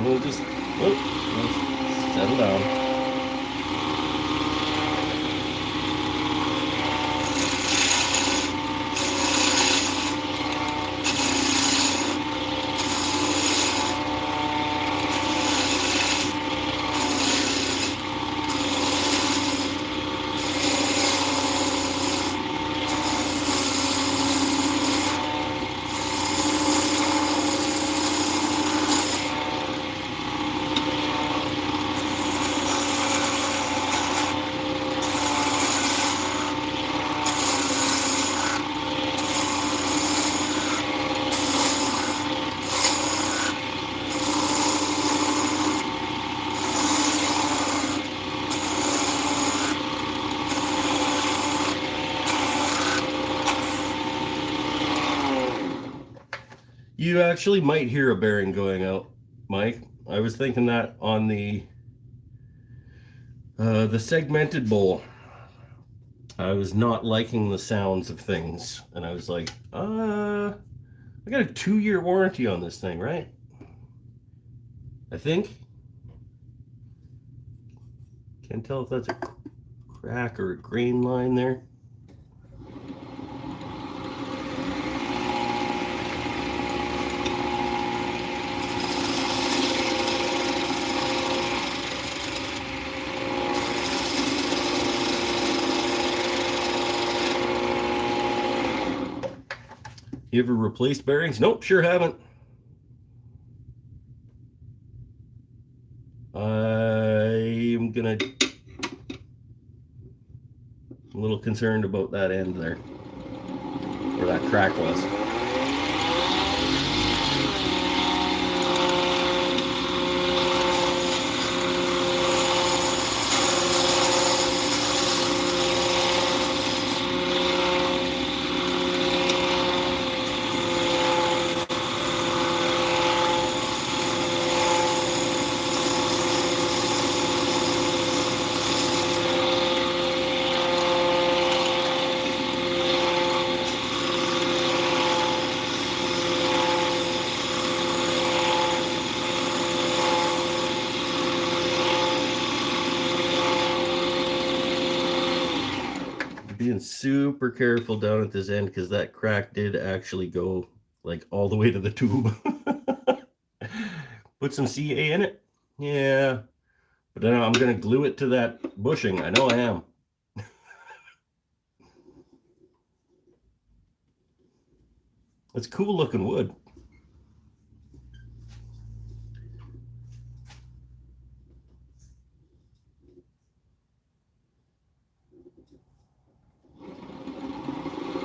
We'll just let's settle down. You actually might hear a bearing going out, Mike. I was thinking that on the segmented bowl. I was not liking the sounds of things, and I was like, I got a 2-year warranty on this thing, right? I think. Can't tell if that's a crack or a grain line there. You ever replaced bearings? Nope, sure haven't. I'm a little concerned about that end there, where that crack was. Being super careful down at this end because that crack did actually go like all the way to the tube. Put some CA in it. Yeah, But then I'm going to glue it to that bushing. I know I am. It's cool looking wood.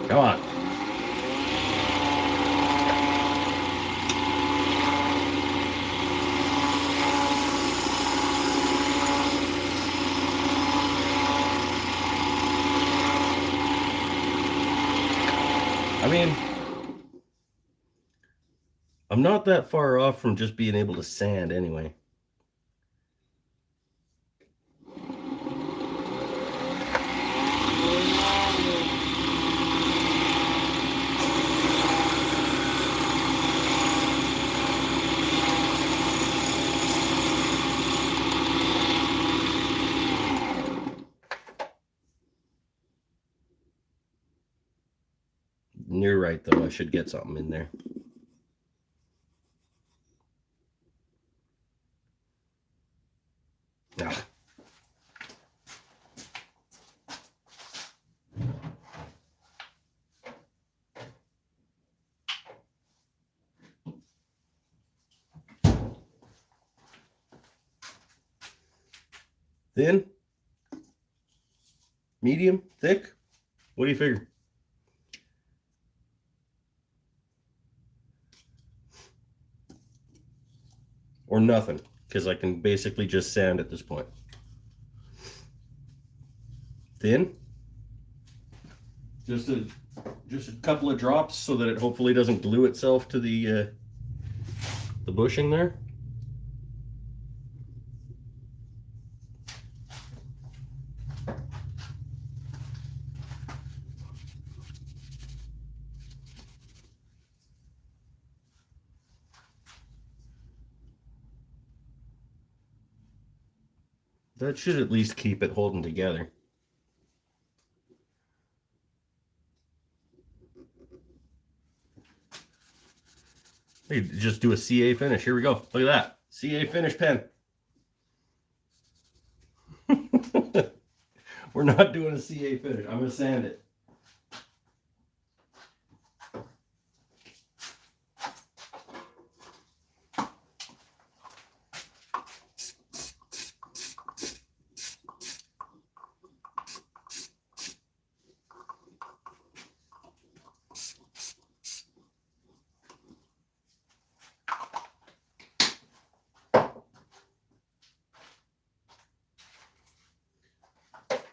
Come on. I mean, I'm not that far off from just being able to sand anyway. You're right, though. I should get something in there. Ah. Thin? Medium? Thick? What do you figure? Or nothing, because I can basically just sand at this point. Thin? Just a couple of drops so that it hopefully doesn't glue itself to the bushing there. That should at least keep it holding together. Hey, just do a CA finish. Here we go. Look at that. CA finish pen. We're not doing a CA finish. I'm going to sand it.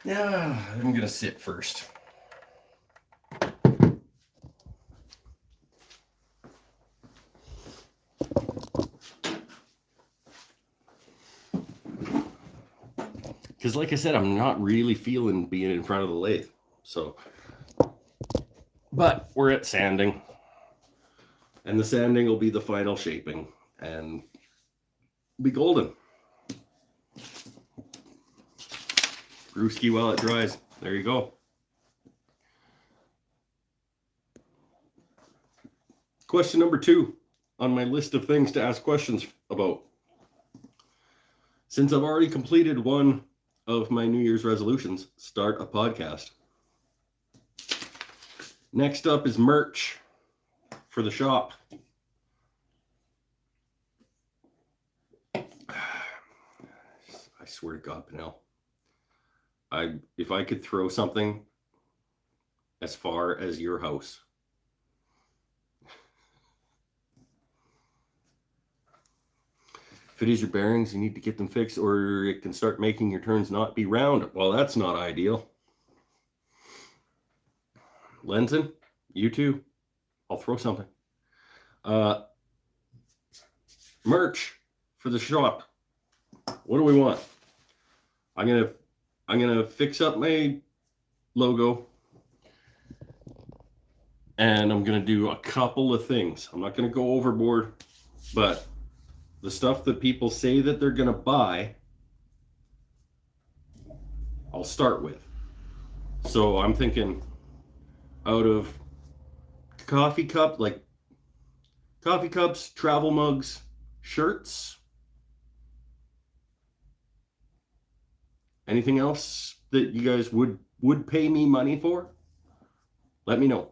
Yeah, I'm going to sit first. Because like I said, I'm not really feeling being in front of the lathe. So, but we're at sanding. And the sanding will be the final shaping. And be golden. Brewski while it dries. There you go. Question number 2 on my list of things to ask questions about. Since I've already completed one of my New Year's resolutions, start a podcast. Next up is merch for the shop. I swear to God, Pinnell. If I could throw something as far as your house. If it is your bearings, you need to get them fixed, or it can start making your turns not be round. Well, that's not ideal. Lenson, you too. I'll throw something. Merch for the shop. What do we want? I'm gonna fix up my logo, and I'm gonna do a couple of things. I'm not gonna go overboard, but the stuff that people say that they're gonna buy, I'll start with. So I'm thinking out of coffee cups, travel mugs, shirts, Anything else that you guys would pay me money for? Let me know.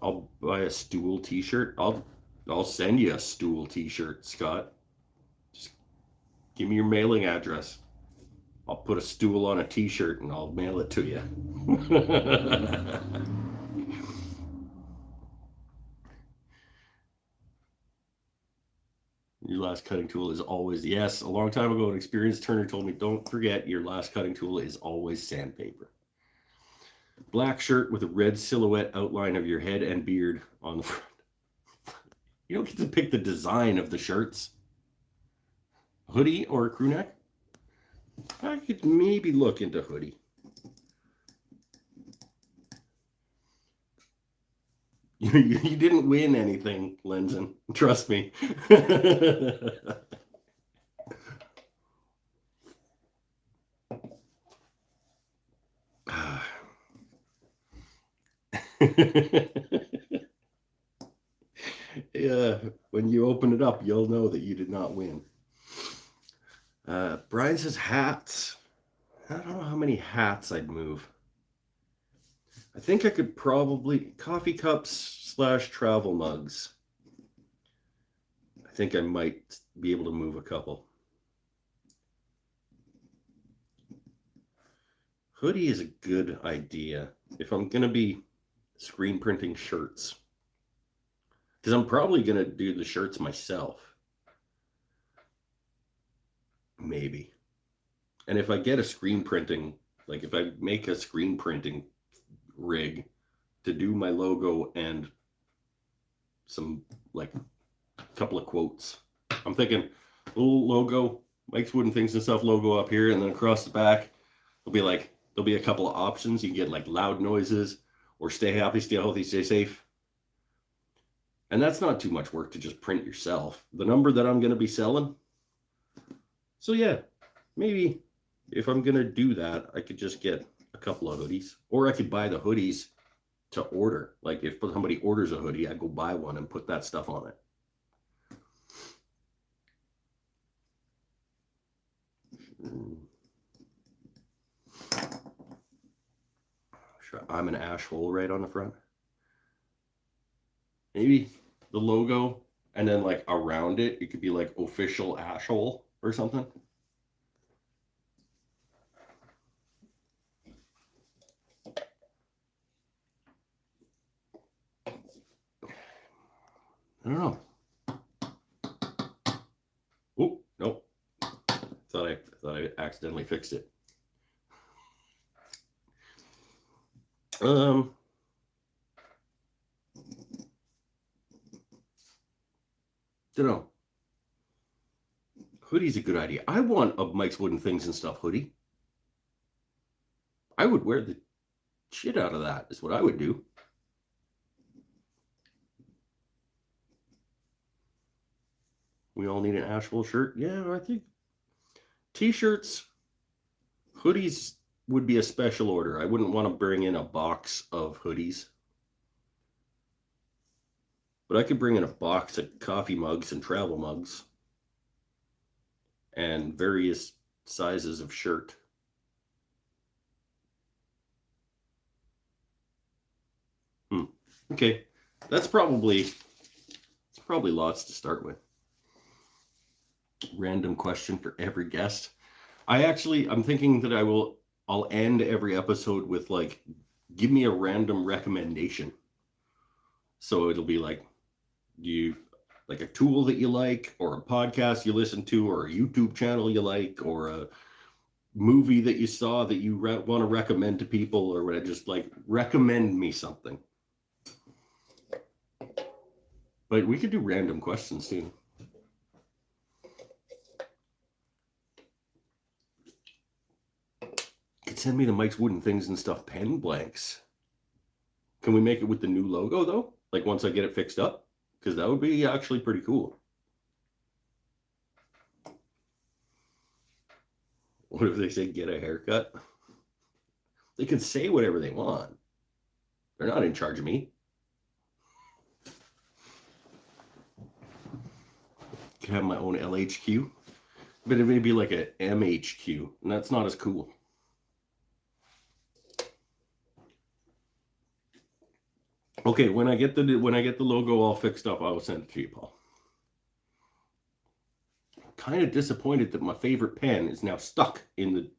I'll buy a stool t-shirt. I'll send you a stool t-shirt, Scott. Just give me your mailing address. I'll put a stool on a t-shirt and I'll mail it to you. Your last cutting tool is always, yes, a long time ago, an experienced turner told me, don't forget your last cutting tool is always sandpaper. Black shirt with a red silhouette outline of your head and beard on the front. You don't get to pick the design of the shirts. Hoodie or a crew neck? I could maybe look into hoodie. You didn't win anything, Lenzen. Trust me. Yeah, when you open it up, you'll know that you did not win. Brian says hats. I don't know how many hats I'd move. I think I could probably coffee cups / travel mugs. I think I might be able to move a couple. Hoodie is a good idea if I'm going to be screen printing shirts. Because I'm probably going to do the shirts myself. Maybe. And if I get a screen printing, like if I make a screen printing rig to do my logo and some, like, a couple of quotes. I'm thinking little logo, Mike's Wooden Things and Stuff logo up here, and then across the back, there'll be a couple of options. You can get like loud noises or stay happy, stay healthy, stay safe. And that's not too much work to just print yourself. The number that I'm going to be selling. So yeah, maybe if I'm going to do that, I could just get a couple of hoodies, or I could buy the hoodies to order. Like if somebody orders a hoodie, I go buy one and put that stuff on it. I'm an ash hole right on the front. Maybe the logo, and then like around it, it could be like official ash hole or something. I don't know. Oh, nope. Thought I accidentally fixed it. Don't know. Hoodie's a good idea. I want a Mike's Wooden Things and Stuff hoodie. I would wear the shit out of that, is what I would do. We all need an Asheville shirt. Yeah, I think t-shirts, hoodies would be a special order. I wouldn't want to bring in a box of hoodies. But I could bring in a box of coffee mugs and travel mugs and various sizes of shirt. Okay, that's probably lots to start with. Random question for every guest. I'm thinking that I'll end every episode with like, give me a random recommendation. So it'll be like, like a tool that you like, or a podcast you listen to, or a YouTube channel you like, or a movie that you saw that you want to recommend to people, or whatever. Just like recommend me something. But we could do random questions too. You could send me the Mike's Wooden Things and Stuff pen blanks. Can we make it with the new logo though? Like once I get it fixed up? Because that would be actually pretty cool. What if they say get a haircut? They can say whatever they want. They're not in charge of me. Can have my own LHQ. But it may be like a MHQ, and that's not as cool. Okay, when I get the logo all fixed up, I will send it to you, Paul. Kind of disappointed that my favorite pen is now stuck in the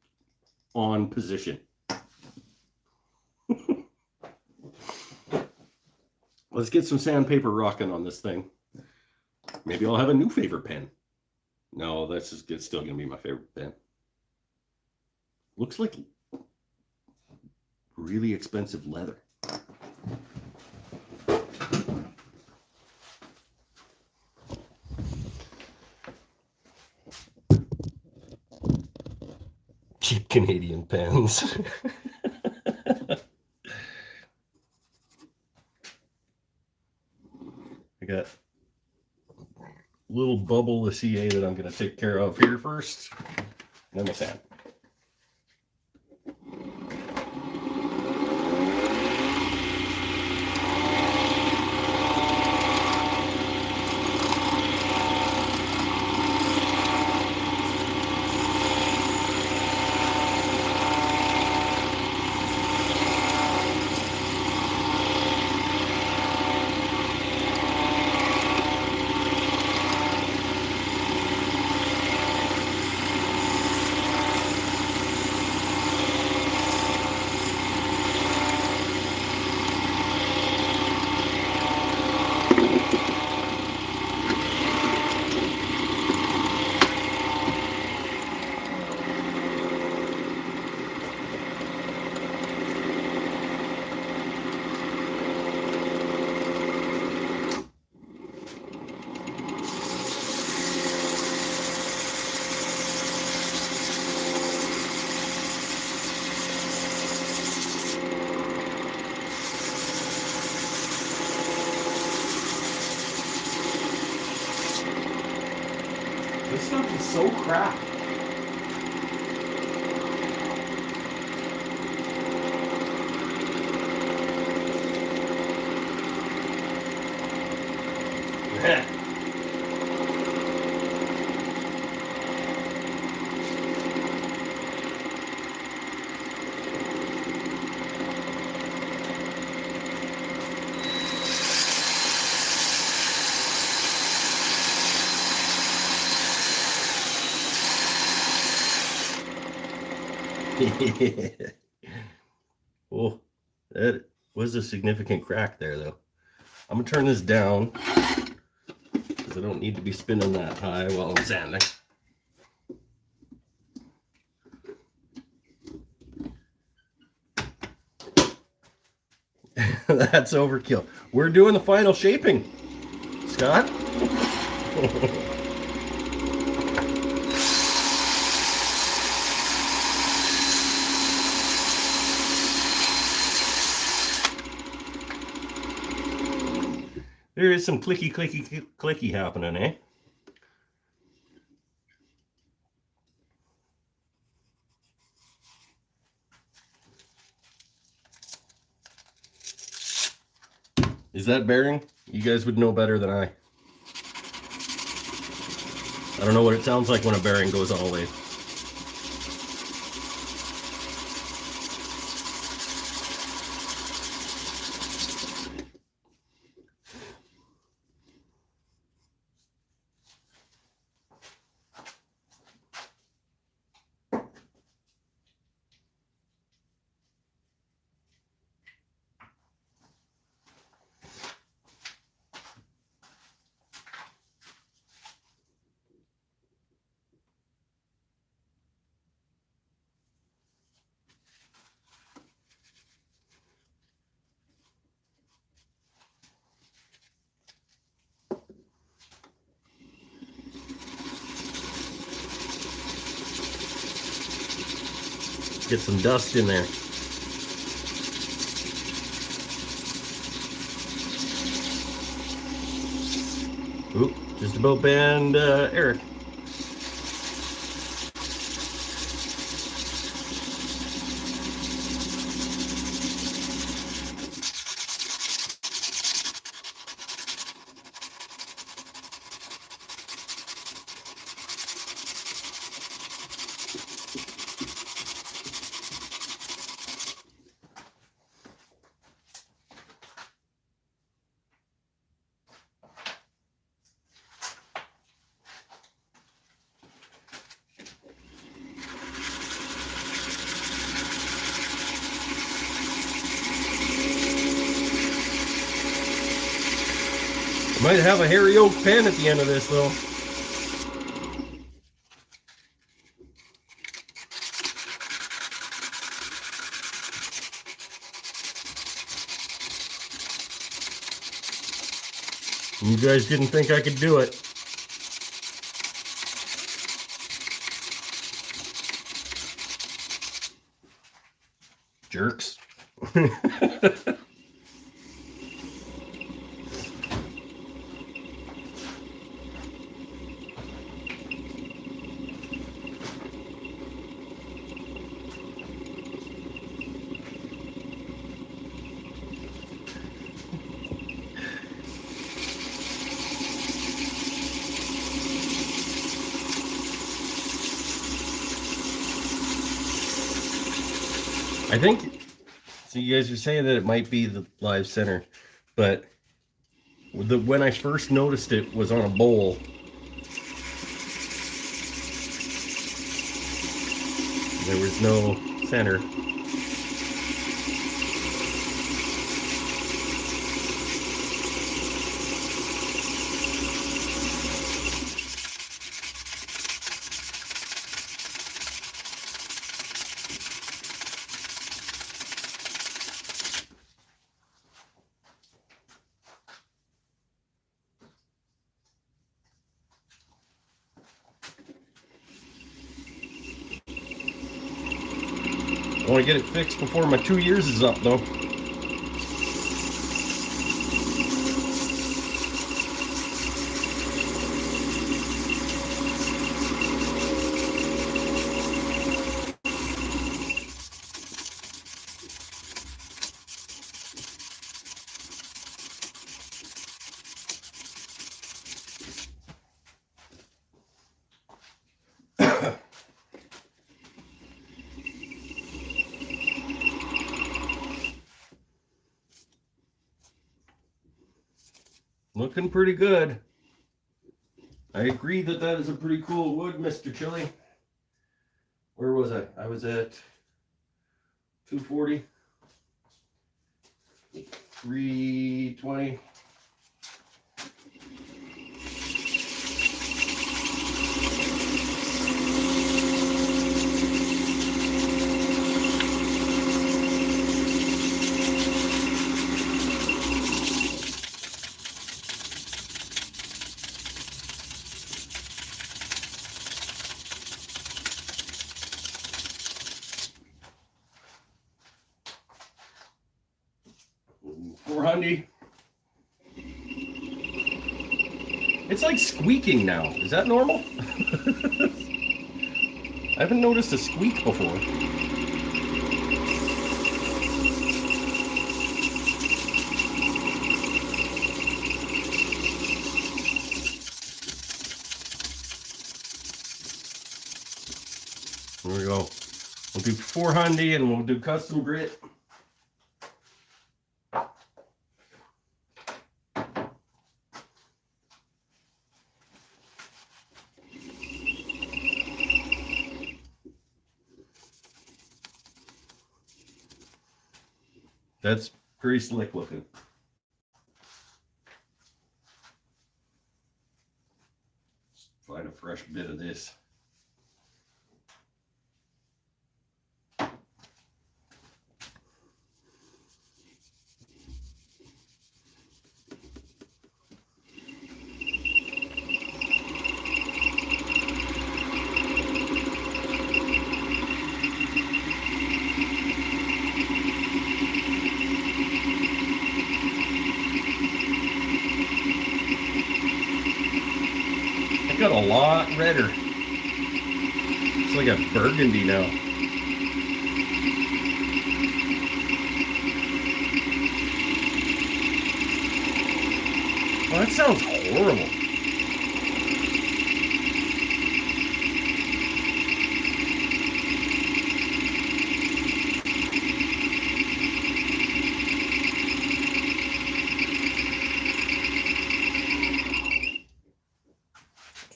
on position. Let's get some sandpaper rocking on this thing. Maybe I'll have a new favorite pen. No, that's just, it's still going to be my favorite pen. Looks like really expensive leather. Cheap Canadian pens. I got a little bubble of CA that I'm going to take care of here first, and then the sand. This stuff is so cracked. Oh, that was a significant crack there, though. I'm gonna turn this down because I don't need to be spinning that high while I'm sanding. That's overkill. We're doing the final shaping, Scott. There is some clicky, clicky, clicky happening, eh? Is that bearing? You guys would know better than I. I don't know what it sounds like when a bearing goes all the way. Get some dust in there. Oop, just about banned Eric. Might have a hairy oak pen at the end of this though. You guys didn't think I could do it. Jerks. I think, so you guys are saying that it might be the live center, but when I first noticed it was on a bowl. There was no center. I want to get it fixed before my 2 years is up, though. Looking pretty good. I agree that that is a pretty cool wood, Mr. Chili. Where was I? I was at 240, 320. It's like squeaking now. Is that normal? I haven't noticed a squeak before. There we go. We'll do 400 and we'll do custom grit. That's pretty slick looking. Let's find a fresh bit of this. Got a lot redder. It's like a burgundy now. Oh, that sounds horrible.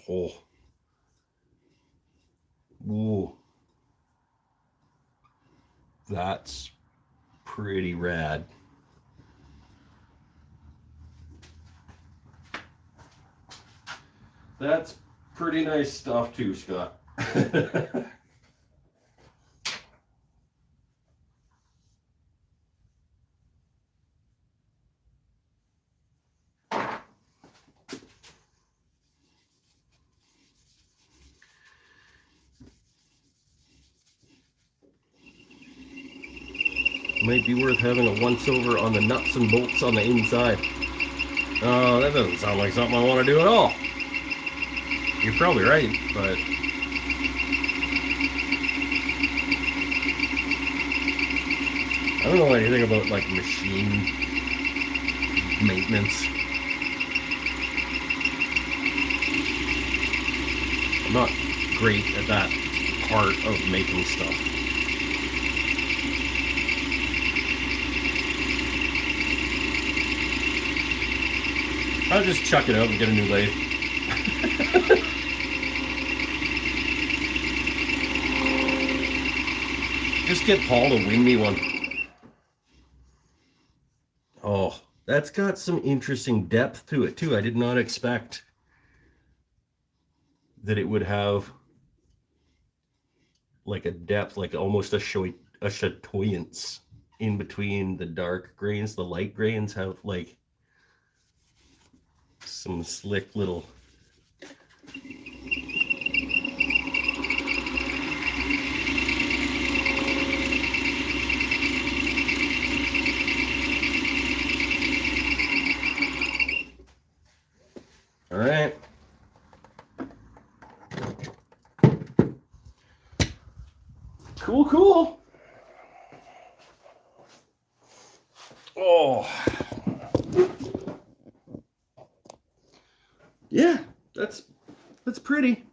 Oh. Ooh. That's pretty rad. That's pretty nice stuff too, Scott. Might be worth having a once-over on the nuts and bolts on the inside. Oh, that doesn't sound like something I want to do at all. You're probably right, but... I don't know anything about, like, machine maintenance. I'm not great at that part of making stuff. I'll just chuck it out and get a new lathe. Just get Paul to win me one. Oh, that's got some interesting depth to it too. I did not expect that it would have like a depth, like almost a chatoyance in between the dark grains. The light grains have like some slick little all right. Cool. Oh. Yeah, that's pretty.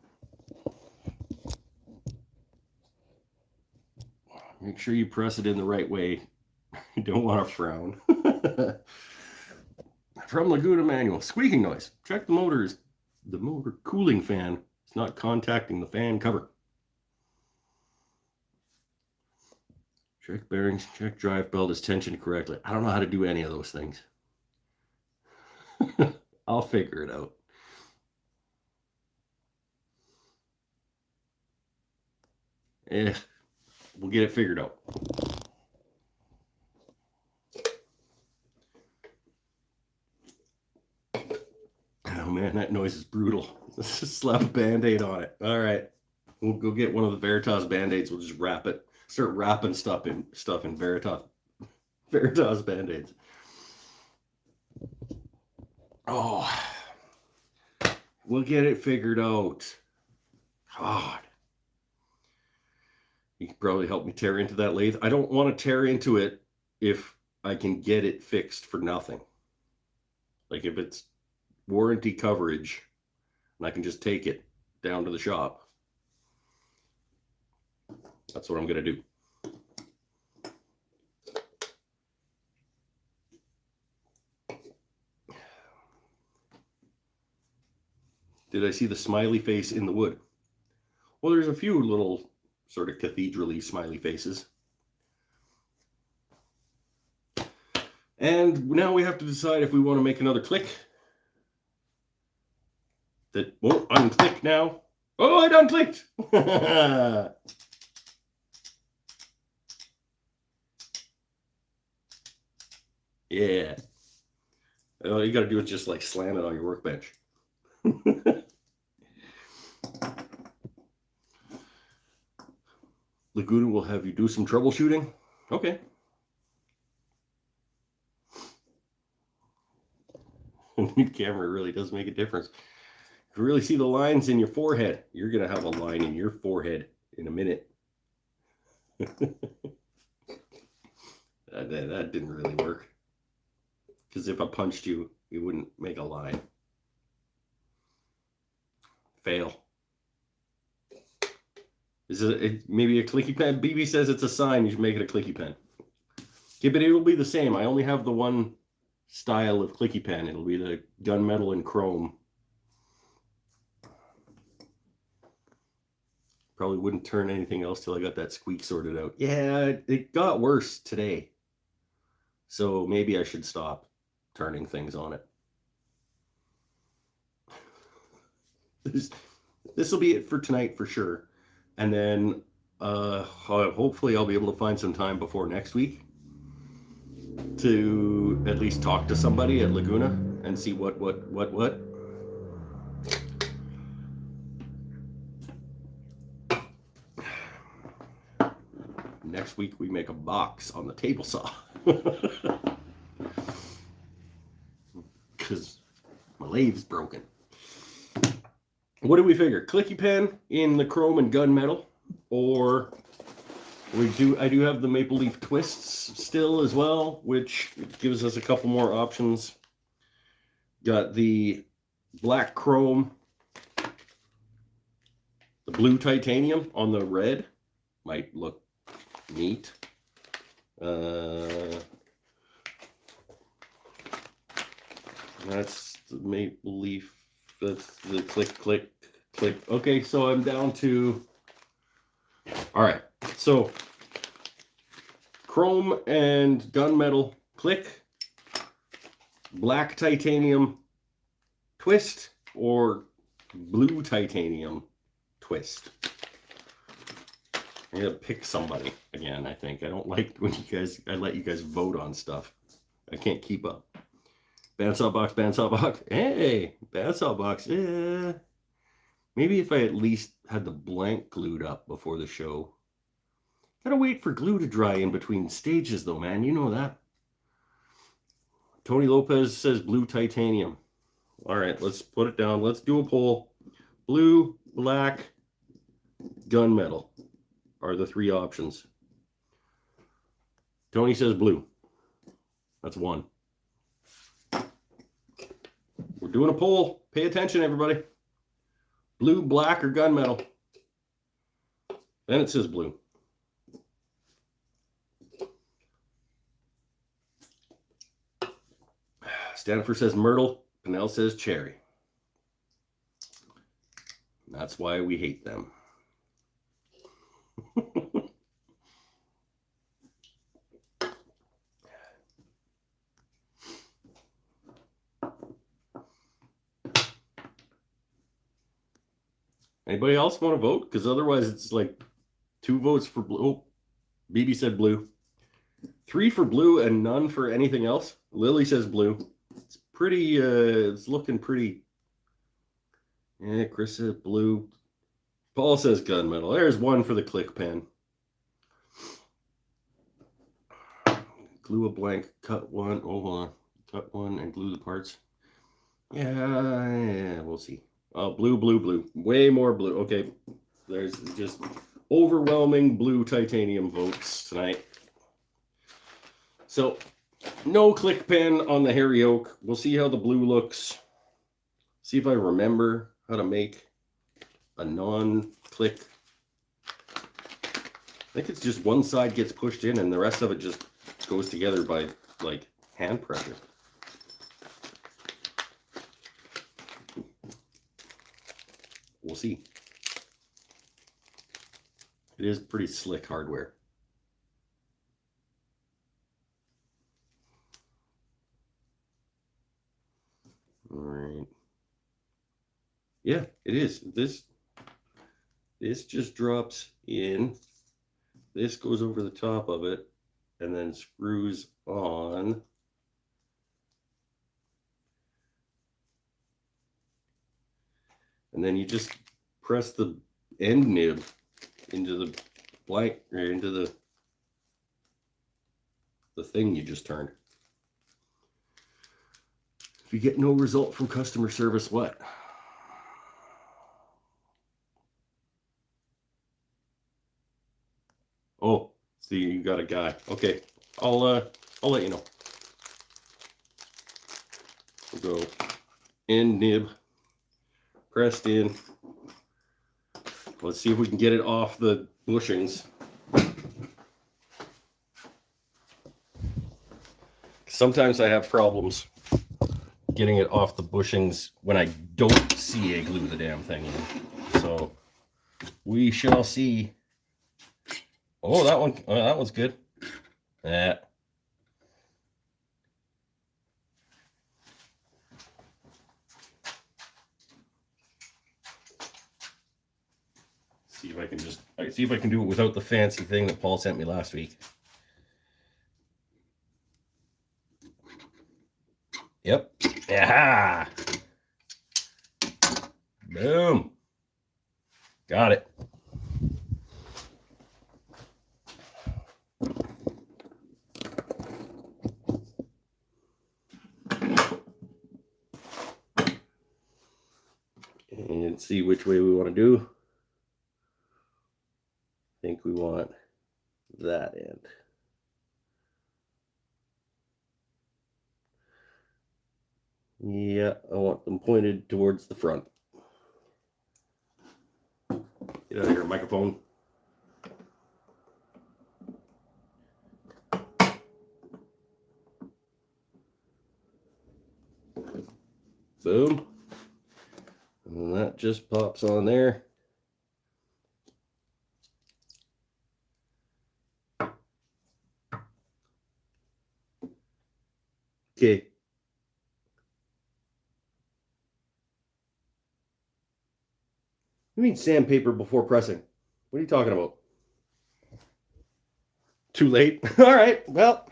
Make sure you press it in the right way. You don't want to frown. From Laguna Manual, squeaking noise. Check the motor cooling fan. It's not contacting the fan cover. Check bearings, check drive belt is tensioned correctly. I don't know how to do any of those things. I'll figure it out. We'll get it figured out. Oh man, that noise is brutal. Let's just slap a Band-Aid on it. All right. We'll go get one of the Veritas Band-Aids. We'll just wrap it. Start wrapping stuff in Veritas Band-Aids. Oh, we'll get it figured out. God. You can probably help me tear into that lathe. I don't want to tear into it if I can get it fixed for nothing. Like if it's warranty coverage and I can just take it down to the shop. That's what I'm going to do. Did I see the smiley face in the wood? Well, there's a few little sort of cathedral-y smiley faces. And now we have to decide if we want to make another click. That won't unclick now. Oh, it unclicked! Yeah. All you got to do is just like slam it on your workbench. Laguna will have you do some troubleshooting. Okay. The camera really does make a difference. If you really see the lines in your forehead, you're going to have a line in your forehead in a minute. That didn't really work. Because if I punched you, it wouldn't make a line. Fail. Is it maybe a clicky pen? BB says it's a sign. You should make it a clicky pen. Okay, but it will be the same. I only have the one style of clicky pen. It'll be the gunmetal and chrome. Probably wouldn't turn anything else till I got that squeak sorted out. Yeah, it got worse today. So maybe I should stop turning things on it. this will be it for tonight for sure. And then hopefully I'll be able to find some time before next week to at least talk to somebody at Laguna and see what. Next week we make a box on the table saw. Because my lathe's broken. What do we figure? Clicky pen in the chrome and gunmetal, or I do have the maple leaf twists still as well, which gives us a couple more options. Got the black chrome, the blue titanium on the red, might look neat. That's the maple leaf. That's the click. Okay, so I'm down to. All right, so chrome and gunmetal click, black titanium twist, or blue titanium twist. I gotta pick somebody again. I think I don't like when I let you guys vote on stuff. I can't keep up. Bandsaw box. Hey, bandsaw box. Yeah. Maybe if I at least had the blank glued up before the show. Gotta wait for glue to dry in between stages, though, man. You know that. Tony Lopez says blue titanium. All right, let's put it down. Let's do a poll. Blue, black, gunmetal are the three options. Tony says blue. That's one. We're doing a poll. Pay attention, everybody. Blue, black, or gunmetal? Then it says blue. Stanford says myrtle. Pinnell says cherry. That's why we hate them. Anybody else want to vote? Because otherwise it's like 2 votes for blue. Oh, BB said blue. 3 for blue and none for anything else. Lily says blue. It's pretty, it's looking pretty. Yeah, Chris says blue. Paul says gunmetal. There's one for the click pen. Glue a blank, cut one. Oh, hold on. Cut one and glue the parts. Yeah, we'll see. Oh, blue. Way more blue. Okay, there's just overwhelming blue titanium votes tonight. So, no click pen on the Hairy Oak. We'll see how the blue looks. See if I remember how to make a non-click. I think it's just one side gets pushed in and the rest of it just goes together by, like, hand pressure. We'll see. It is pretty slick hardware. All right. Yeah, it is. This just drops in. This goes over the top of it and then screws on. And then you just press the end nib into the blank, or into the thing you just turned. If you get no result from customer service, what? Oh, see, you got a guy. Okay, I'll let you know. We'll go end nib. Pressed in. Let's see if we can get it off the bushings. Sometimes I have problems getting it off the bushings when I don't CA glue the damn thing in. So we shall see. Oh, that one's good. Yeah. See if I can see if I can do it without the fancy thing that Paul sent me last week. Yep. Yeah. Boom. Got it. And see which way we want to do. I think we want that end. Yeah, I want them pointed towards the front. Get out of here, microphone. Boom. And that just pops on there. Okay. You mean sandpaper before pressing? What are you talking about? Too late? All right. Well,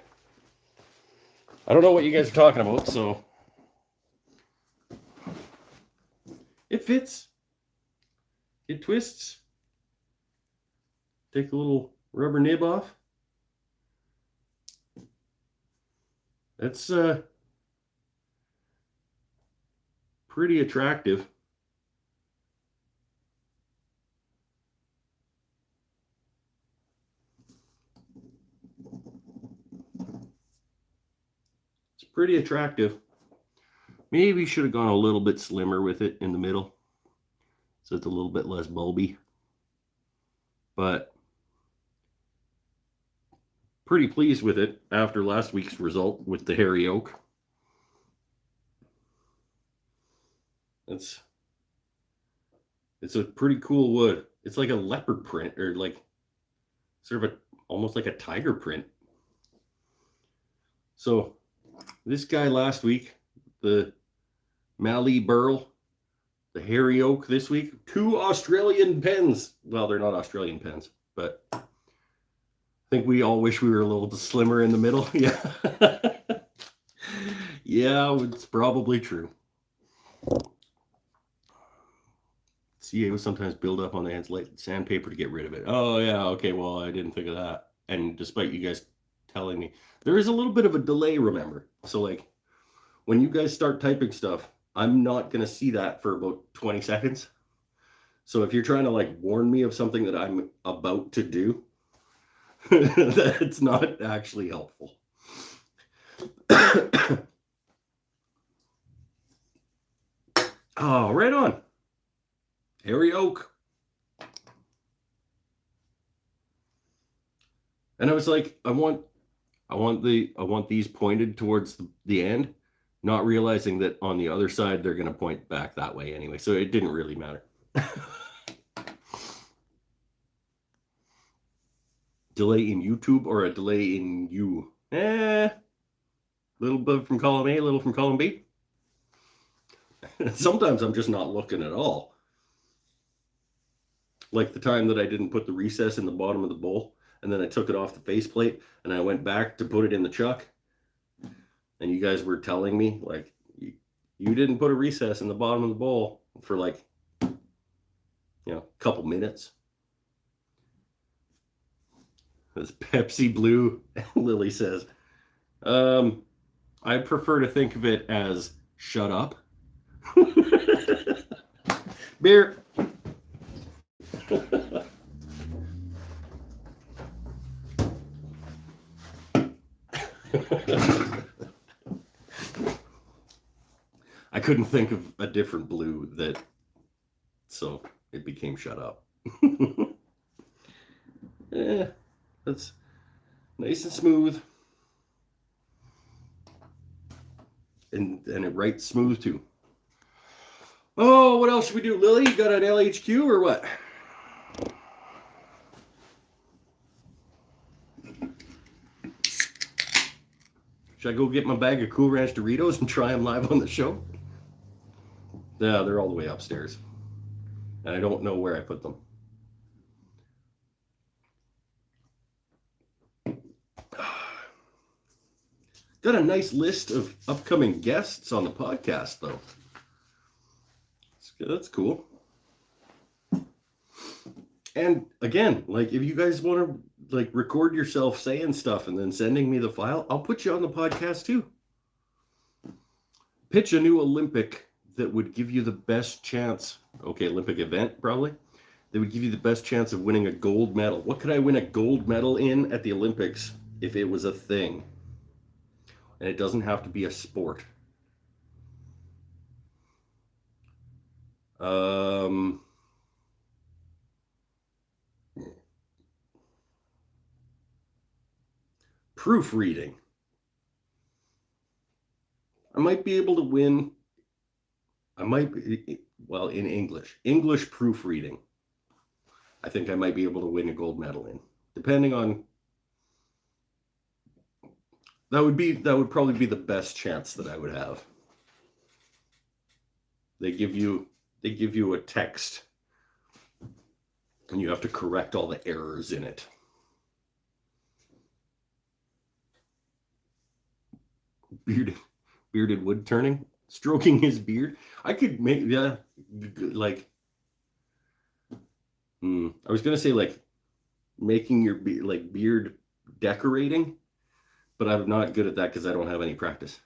I don't know what you guys are talking about, so it fits. It twists. Take the little rubber nib off. That's pretty attractive. It's pretty attractive. Maybe should have gone a little bit slimmer with it in the middle, so it's a little bit less bulby. But pretty pleased with it after last week's result with the hairy oak. It's a pretty cool wood. It's like a leopard print, or like sort of almost like a tiger print. So this guy last week, the Mallee Burl, the hairy oak this week, 2 Australian pens. Well, they're not Australian pens, but I think we all wish we were a little slimmer in the middle. Yeah. Yeah, it's probably true. CA will sometimes build up on the ends like sandpaper to get rid of it. Oh, yeah. Okay, well, I didn't think of that. And despite you guys telling me, there is a little bit of a delay, remember. So, like, when you guys start typing stuff, I'm not going to see that for about 20 seconds. So if you're trying to, like, warn me of something that I'm about to do, that's not actually helpful. Oh, right on. Hairy oak. And I was like, I want these pointed towards the end, not realizing that on the other side they're going to point back that way anyway. So it didn't really matter. Delay in YouTube or a delay in you? Little bit from column A, little from column B. Sometimes I'm just not looking at all. Like the time that I didn't put the recess in the bottom of the bowl, and then I took it off the faceplate, and I went back to put it in the chuck. And you guys were telling me, like, you didn't put a recess in the bottom of the bowl for, like, a couple minutes. This Pepsi Blue, Lily says. I prefer to think of it as shut up. Beer. I couldn't think of a different blue so it became shut up. Yeah, that's nice and smooth. And it writes smooth too. Oh, what else should we do? Lily, you got an LHQ or what? Should I go get my bag of Cool Ranch Doritos and try them live on the show? Yeah, they're all the way upstairs. And I don't know where I put them. Got a nice list of upcoming guests on the podcast, though. That's cool. And again, like if you guys want to like record yourself saying stuff and then sending me the file, I'll put you on the podcast too. Pitch a new Olympic that would give you the best chance. Okay, Olympic event probably. That would give you the best chance of winning a gold medal. What could I win a gold medal in at the Olympics if it was a thing? And it doesn't have to be a sport. Proofreading. I might be able to win. In English proofreading. I think I might be able to win a gold medal in, depending on. That would probably be the best chance that I would have. They give you a text, and you have to correct all the errors in it. Bearded wood turning, stroking his beard. I could make like. I was gonna say like making your beard decorating, but I'm not good at that because I don't have any practice.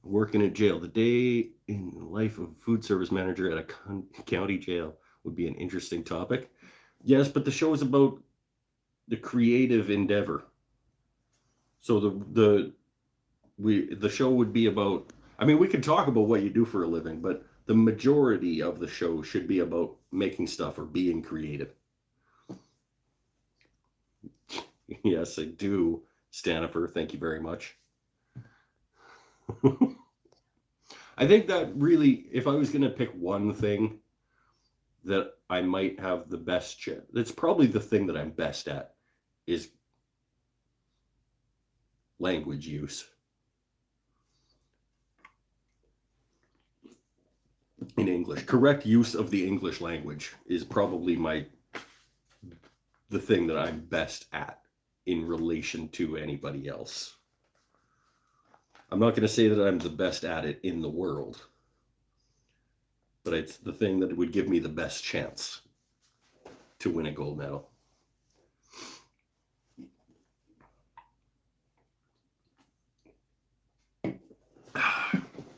Working in jail. The day in the life of a food service manager at a county jail would be an interesting topic. Yes, but the show is about the creative endeavor. So the show would be about. I mean, we could talk about what you do for a living, but the majority of the show should be about making stuff or being creative. Yes, I do, Stanifer. Thank you very much. I think that really, if I was going to pick one thing that I might have the best chance, that's probably the thing that I'm best at, is language use. In English. Correct use of the English language is probably the thing that I'm best at in relation to anybody else. I'm not going to say that I'm the best at it in the world, but it's the thing that would give me the best chance to win a gold medal.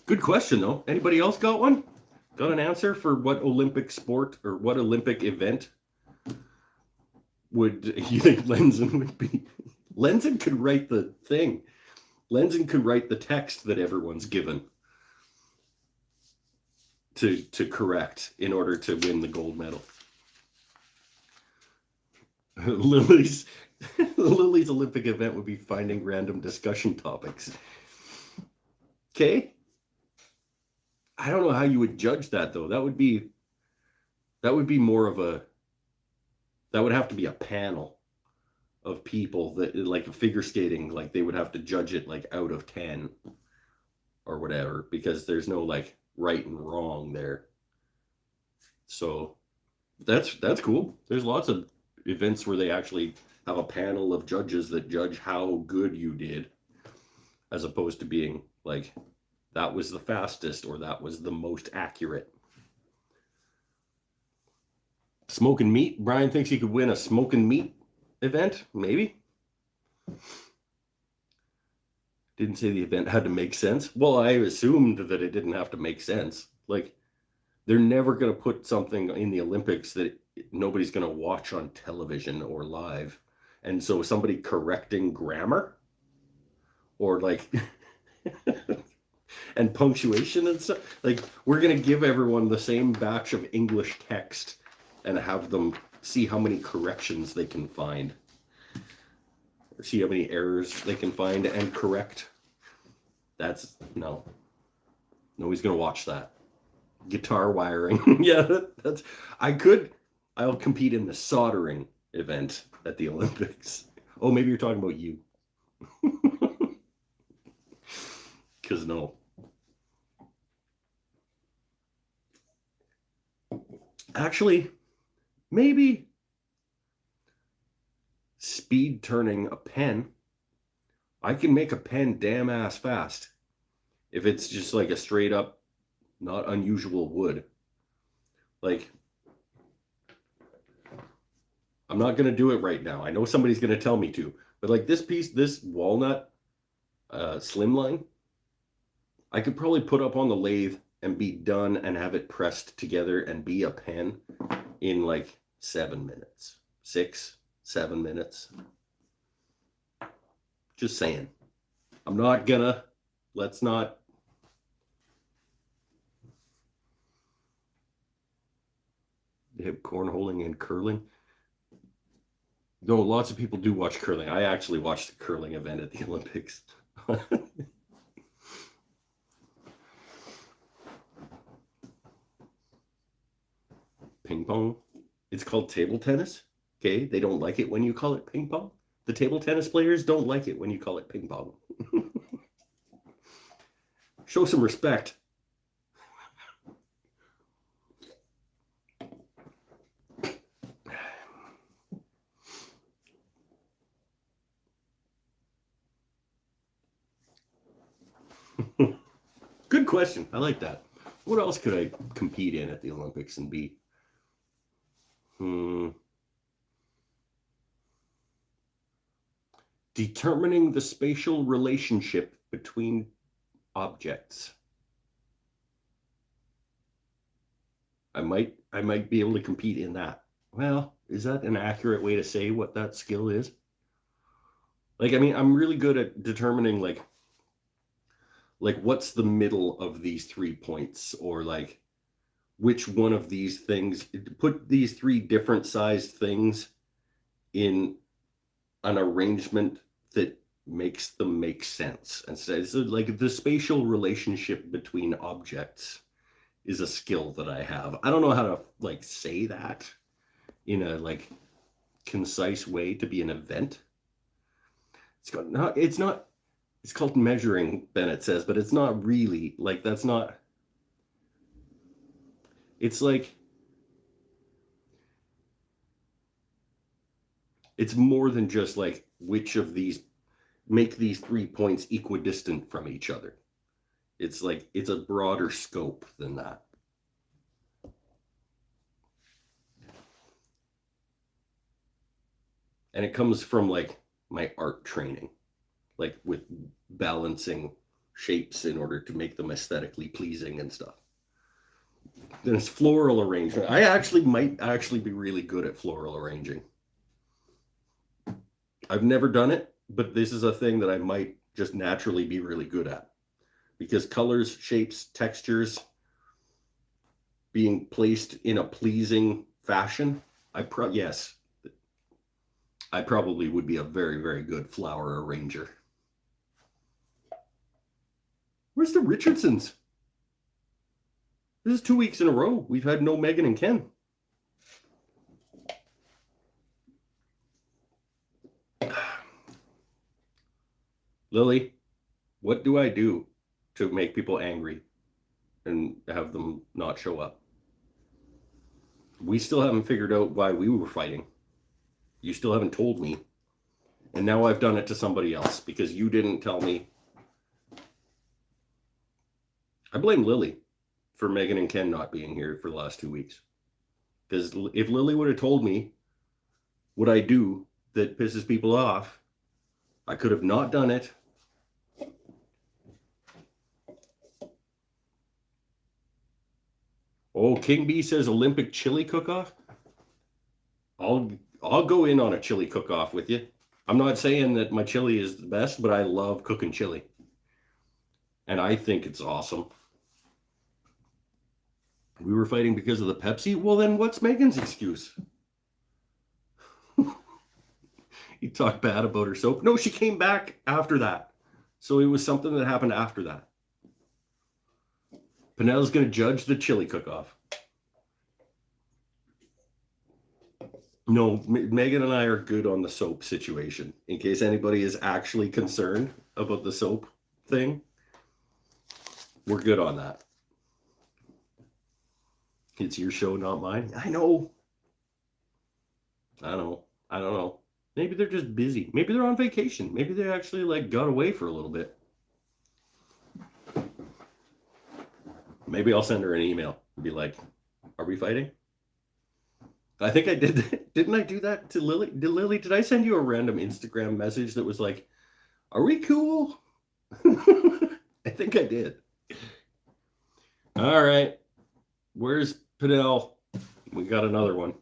Good question, though. Anybody else got one? Got an answer for what Olympic sport or what Olympic event would you think Lenzen would be? Lenzen could write the thing. Lenzen could write the text that everyone's given to correct in order to win the gold medal. Lily's Olympic event would be finding random discussion topics. Okay. I don't know how you would judge that though. That would be more of a. That would have to be a panel of people that like figure skating, like they would have to judge it like out of 10 or whatever, because there's no like right and wrong there. So that's cool. There's lots of events where they actually have a panel of judges that judge how good you did, as opposed to being like that was the fastest or that was the most accurate. Smoking meat. Brian thinks he could win a smoking meat event, maybe. Didn't say the event had to make sense. Well, I assumed that it didn't have to make sense. Like, they're never going to put something in the Olympics that nobody's going to watch on television or live. And so somebody correcting grammar or like and punctuation and stuff, like we're going to give everyone the same batch of English text and have them see how many corrections they can find. Or see how many errors they can find and correct. That's, no. Nobody's going to watch that. Guitar wiring. Yeah, I'll compete in the soldering event at the Olympics. Oh, maybe you're talking about you. Because no. Actually, maybe speed turning a pen I can make a pen damn ass fast if it's just like a straight up, not unusual wood. Like, I'm not going to do it right now. I know somebody's going to tell me to, but like this piece, this walnut slimline, I could probably put up on the lathe and be done and have it pressed together and be a pen in like 7 minutes, 6, 7 minutes. Just saying. I'm not gonna, let's not. They have cornholing and curling. No, lots of people do watch curling. I actually watched the curling event at the Olympics. Ping pong. It's called table tennis. Okay, they don't like it when you call it ping pong. The table tennis players don't like it when you call it ping pong. Show some respect. Good question. I like that. What else could I compete in at the Olympics and be? Determining the spatial relationship between objects. I might be able to compete in that. Well, is that an accurate way to say what that skill is? Like, I mean, I'm really good at determining like what's the middle of these 3 points, or like which one of these things, put these 3 different sized things in an arrangement that makes them make sense. And so like the spatial relationship between objects is a skill that I have. I don't know how to like say that in a like concise way to be an event. It's called measuring, Bennett says, but it's not really like, that's not, it's like, it's more than just like which of these make these 3 points equidistant from each other. It's like, it's a broader scope than that. And it comes from like my art training, like with balancing shapes in order to make them aesthetically pleasing and stuff. Then it's floral arrangement. I might be really good at floral arranging. I've never done it, but this is a thing that I might just naturally be really good at, because colors, shapes, textures being placed in a pleasing fashion, I probably would be a very, very good flower arranger. Where's the Richardsons? This is 2 weeks in a row we've had no Megan and Ken. Lily, what do I do to make people angry and have them not show up? We still haven't figured out why we were fighting. You still haven't told me. And now I've done it to somebody else because you didn't tell me. I blame Lily for Megan and Ken not being here for the last 2 weeks. Because if Lily would have told me what I do that pisses people off, I could have not done it. Oh, King B says Olympic chili cook-off. I'll go in on a chili cook-off with you. I'm not saying that my chili is the best, but I love cooking chili. And I think it's awesome. We were fighting because of the Pepsi? Well, then what's Megan's excuse? You talk bad about her soap. No, she came back after that. So it was something that happened after that. Pinella's going to judge the chili cook-off. No, Megan and I are good on the soap situation. In case anybody is actually concerned about the soap thing, we're good on that. It's your show, not mine. I know. I don't know. Maybe they're just busy. Maybe they're on vacation. Maybe they actually like got away for a little bit. Maybe I'll send her an email and be like, "Are we fighting?" I think I did. Didn't I do that to Lily? Did I send you a random Instagram message that was like, "Are we cool?" I think I did. All right. Where's Padel? We got another one.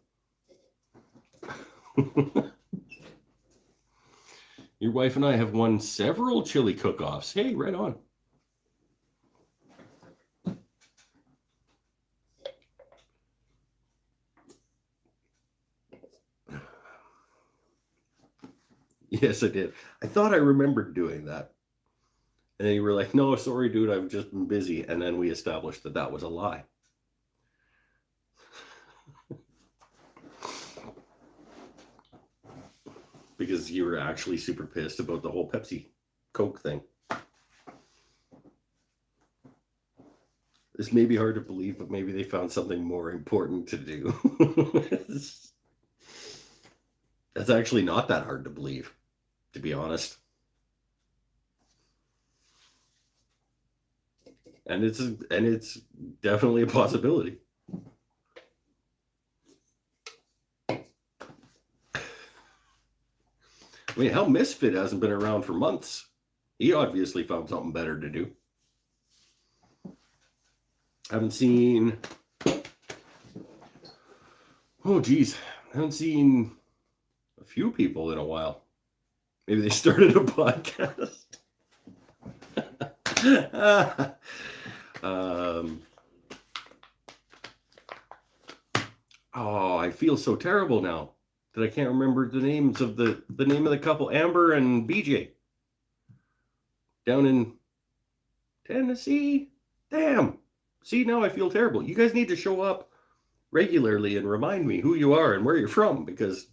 Your wife and I have won several chili cook-offs. Hey, right on. Yes, I did. I thought I remembered doing that. And then you were like, "No, sorry, dude, I've just been busy." And then we established that that was a lie. Because you were actually super pissed about the whole Pepsi Coke thing. This may be hard to believe, but maybe they found something more important to do. That's actually not that hard to believe, to be honest. And it's definitely a possibility. I mean, hell, Misfit hasn't been around for months. He obviously found something better to do. I haven't seen. Oh, geez. I haven't seen a few people in a while. Maybe they started a podcast. Oh, I feel so terrible now that I can't remember the names of the name of the couple, Amber and BJ, down in Tennessee. Damn. See, now I feel terrible. You guys need to show up regularly and remind me who you are and where you're from, because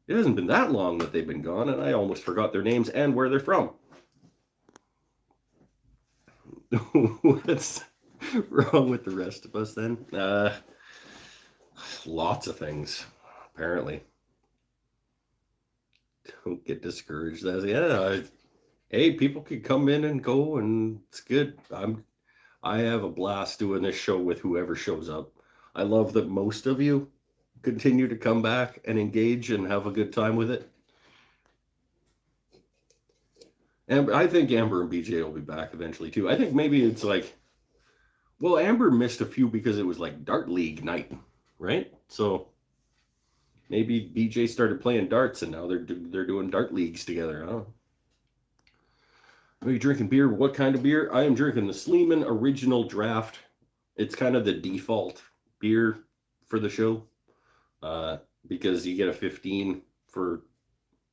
it hasn't been that long that they've been gone, and I almost forgot their names and where they're from. What's wrong with the rest of us then? Lots of things, apparently. Don't get discouraged. Hey, people can come in and go, and it's good. I have a blast doing this show with whoever shows up. I love that most of you continue to come back and engage and have a good time with it. And I think Amber and BJ will be back eventually too. I think maybe it's like, well, Amber missed a few because it was like Dart League night, right? So maybe BJ started playing darts and now they're doing Dart Leagues together. I don't know. Are you drinking beer? What kind of beer? I am drinking the Sleeman Original Draft. It's kind of the default beer for the show, because you get a 15 for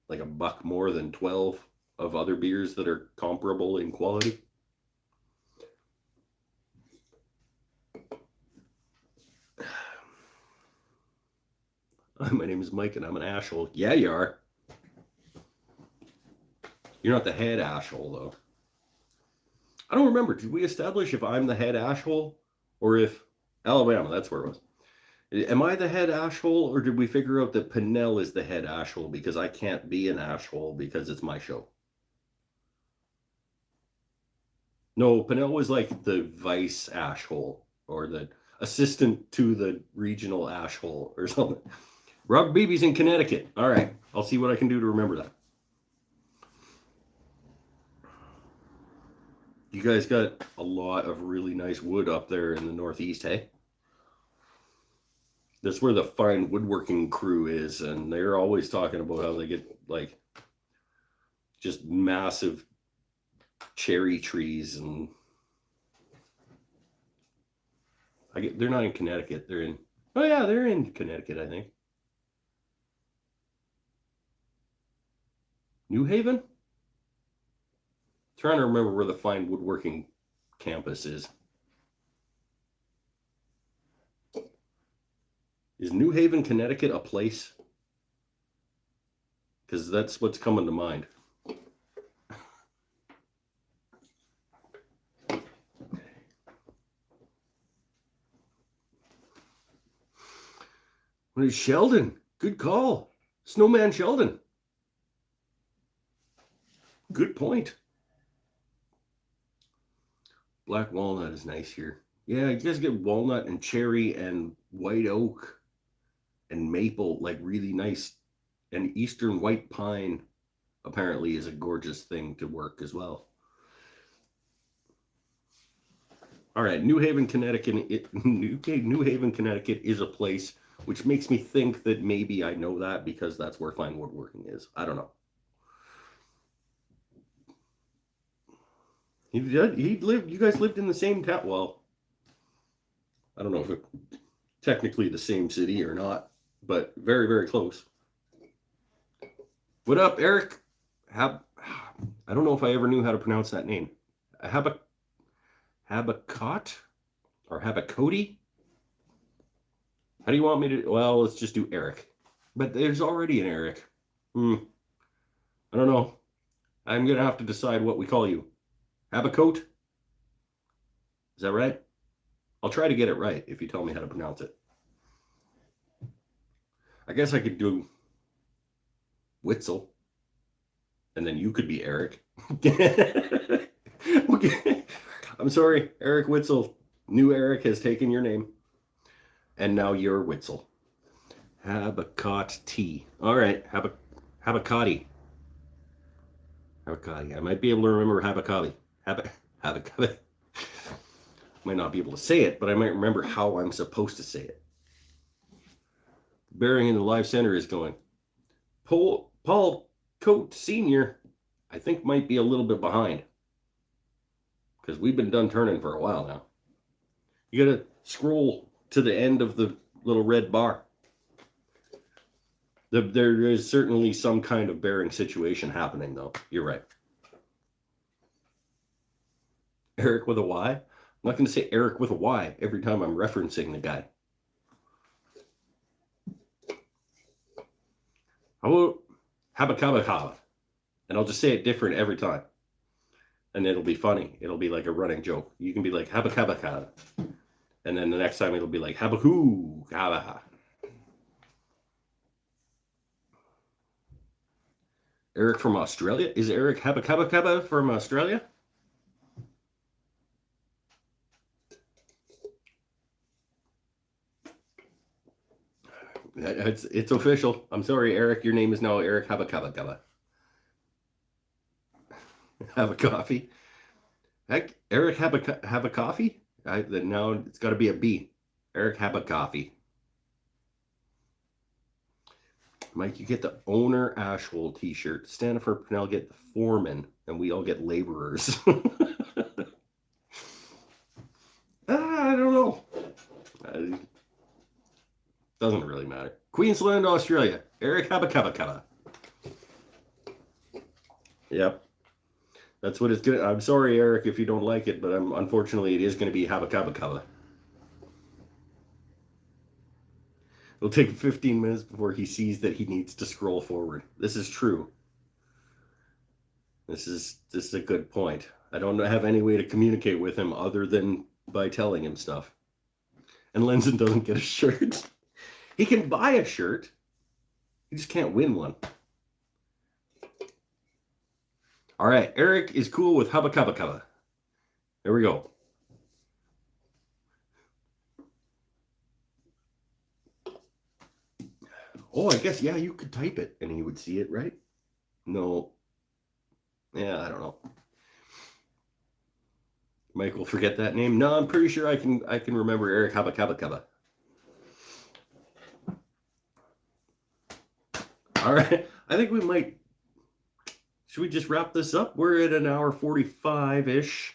like $1 more than 12 of other beers that are comparable in quality. My name is Mike and I'm an asshole. Yeah, you are. You're not the head asshole, though. I don't remember. Did we establish if I'm the head asshole or if Alabama? That's where it was. Am I the head asshole, or did we figure out that Pinnell is the head asshole because I can't be an asshole because it's my show? No, Pinnell was like the vice asshole or the assistant to the regional asshole or something. Rob Beebe's in Connecticut. All right. I'll see what I can do to remember that. You guys got a lot of really nice wood up there in the Northeast, hey? That's where the fine woodworking crew is, and they're always talking about how they get like just massive cherry trees, and they're not in Connecticut. They're in Connecticut, I think. New Haven? Trying to remember where the fine woodworking campus is. Is New Haven, Connecticut a place? Because that's what's coming to mind. What is Sheldon? Good call. Snowman Sheldon. Good point. Black walnut is nice here. Yeah, you guys get walnut and cherry and white oak and maple, like really nice. And eastern white pine apparently is a gorgeous thing to work as well. All right, New Haven, Connecticut. New Haven, Connecticut is a place which makes me think that maybe I know that because that's where fine woodworking is. I don't know. He lived. You guys lived in the same town. Well, I don't know if it technically the same city or not, but very, very close. What up, Eric? I don't know if I ever knew how to pronounce that name. Habacot or Habacody? How do you want me to? Well, let's just do Eric. But there's already an Eric. I don't know. I'm gonna have to decide what we call you. Habacote? Is that right? I'll try to get it right if you tell me how to pronounce it. I guess I could do Witzel. And then you could be Eric. Okay. I'm sorry, Eric Witzel. New Eric has taken your name. And now you're Witzel. Habacot tea. All right, Habacati. Habacati. I might be able to remember Habacati. Habacati. Might not be able to say it, but I might remember how I'm supposed to say it. Bearing in the live center is going. Paul Coate Sr., I think, might be a little bit behind. Because we've been done turning for a while now. You got to scroll to the end of the little red bar. There is certainly some kind of bearing situation happening, though. You're right. Eric with a Y? I'm not going to say Eric with a Y every time I'm referencing the guy. How about Habakabakaba? And I'll just say it different every time. And it'll be funny. It'll be like a running joke. You can be like Habakabakaba. And then the next time it'll be like Habaku Kabaha. Eric from Australia? Is Eric Habakabakaba from Australia? It's official. I'm sorry, Eric. Your name is now Eric Habakabakaba. Have a coffee. Heck, Eric have a coffee? Now it's got to be a B. Eric have a coffee. Mike, you get the owner Ashwell t-shirt. Stanifer Purnell get the foreman, and we all get laborers. I don't know. Doesn't really matter. Queensland, Australia. Eric Habakabakaba. Yep. That's what it's going to... I'm sorry, Eric, if you don't like it, but unfortunately, it is going to be Habakabakaba. It'll take 15 minutes before he sees that he needs to scroll forward. This is true. This is a good point. I don't have any way to communicate with him other than by telling him stuff. And Lenzen doesn't get a shirt. He can buy a shirt. He just can't win one. All right, Eric is cool with Habakabakaba. There we go. Oh, I guess, yeah, you could type it and he would see it, right? No. Yeah, I don't know. Michael, forget that name. No, I'm pretty sure I can remember Eric Habakabakaba. All right. I think we might... Should we just wrap this up? We're at an hour 45-ish.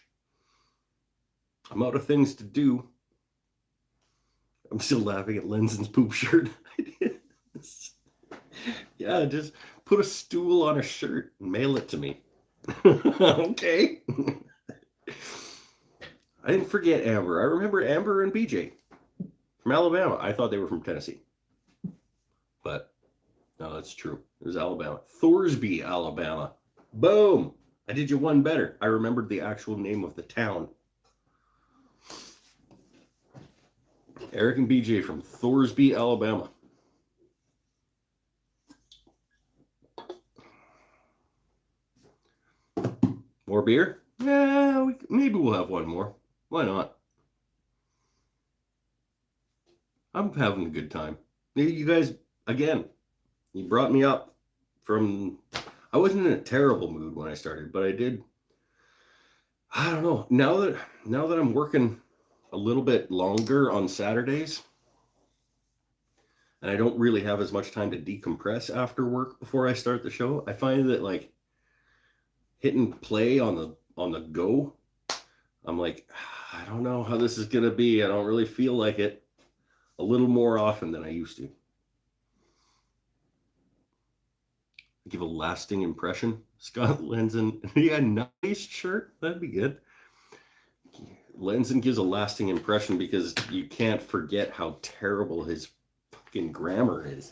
I'm out of things to do. I'm still laughing at Lenzen's poop shirt. Yeah, just put a stool on a shirt and mail it to me. Okay. I didn't forget Amber. I remember Amber and BJ from Alabama. I thought they were from Tennessee. But no, that's true. It was Alabama. Thorsby, Alabama. Boom! I did you one better. I remembered the actual name of the town. Eric and BJ from Thorsby, Alabama. More beer? Yeah, maybe we'll have one more. Why not? I'm having a good time. You guys, again, you brought me up from. I wasn't in a terrible mood when I started, but I did. I don't know. Now that I'm working a little bit longer on Saturdays, and I don't really have as much time to decompress after work before I start the show, I find that like hitting play on the go, I'm like, I don't know how this is gonna be. I don't really feel like it a little more often than I used to. Give a lasting impression. Scott Lenzen, yeah, nice shirt. That'd be good. Lenzen gives a lasting impression because you can't forget how terrible his fucking grammar is.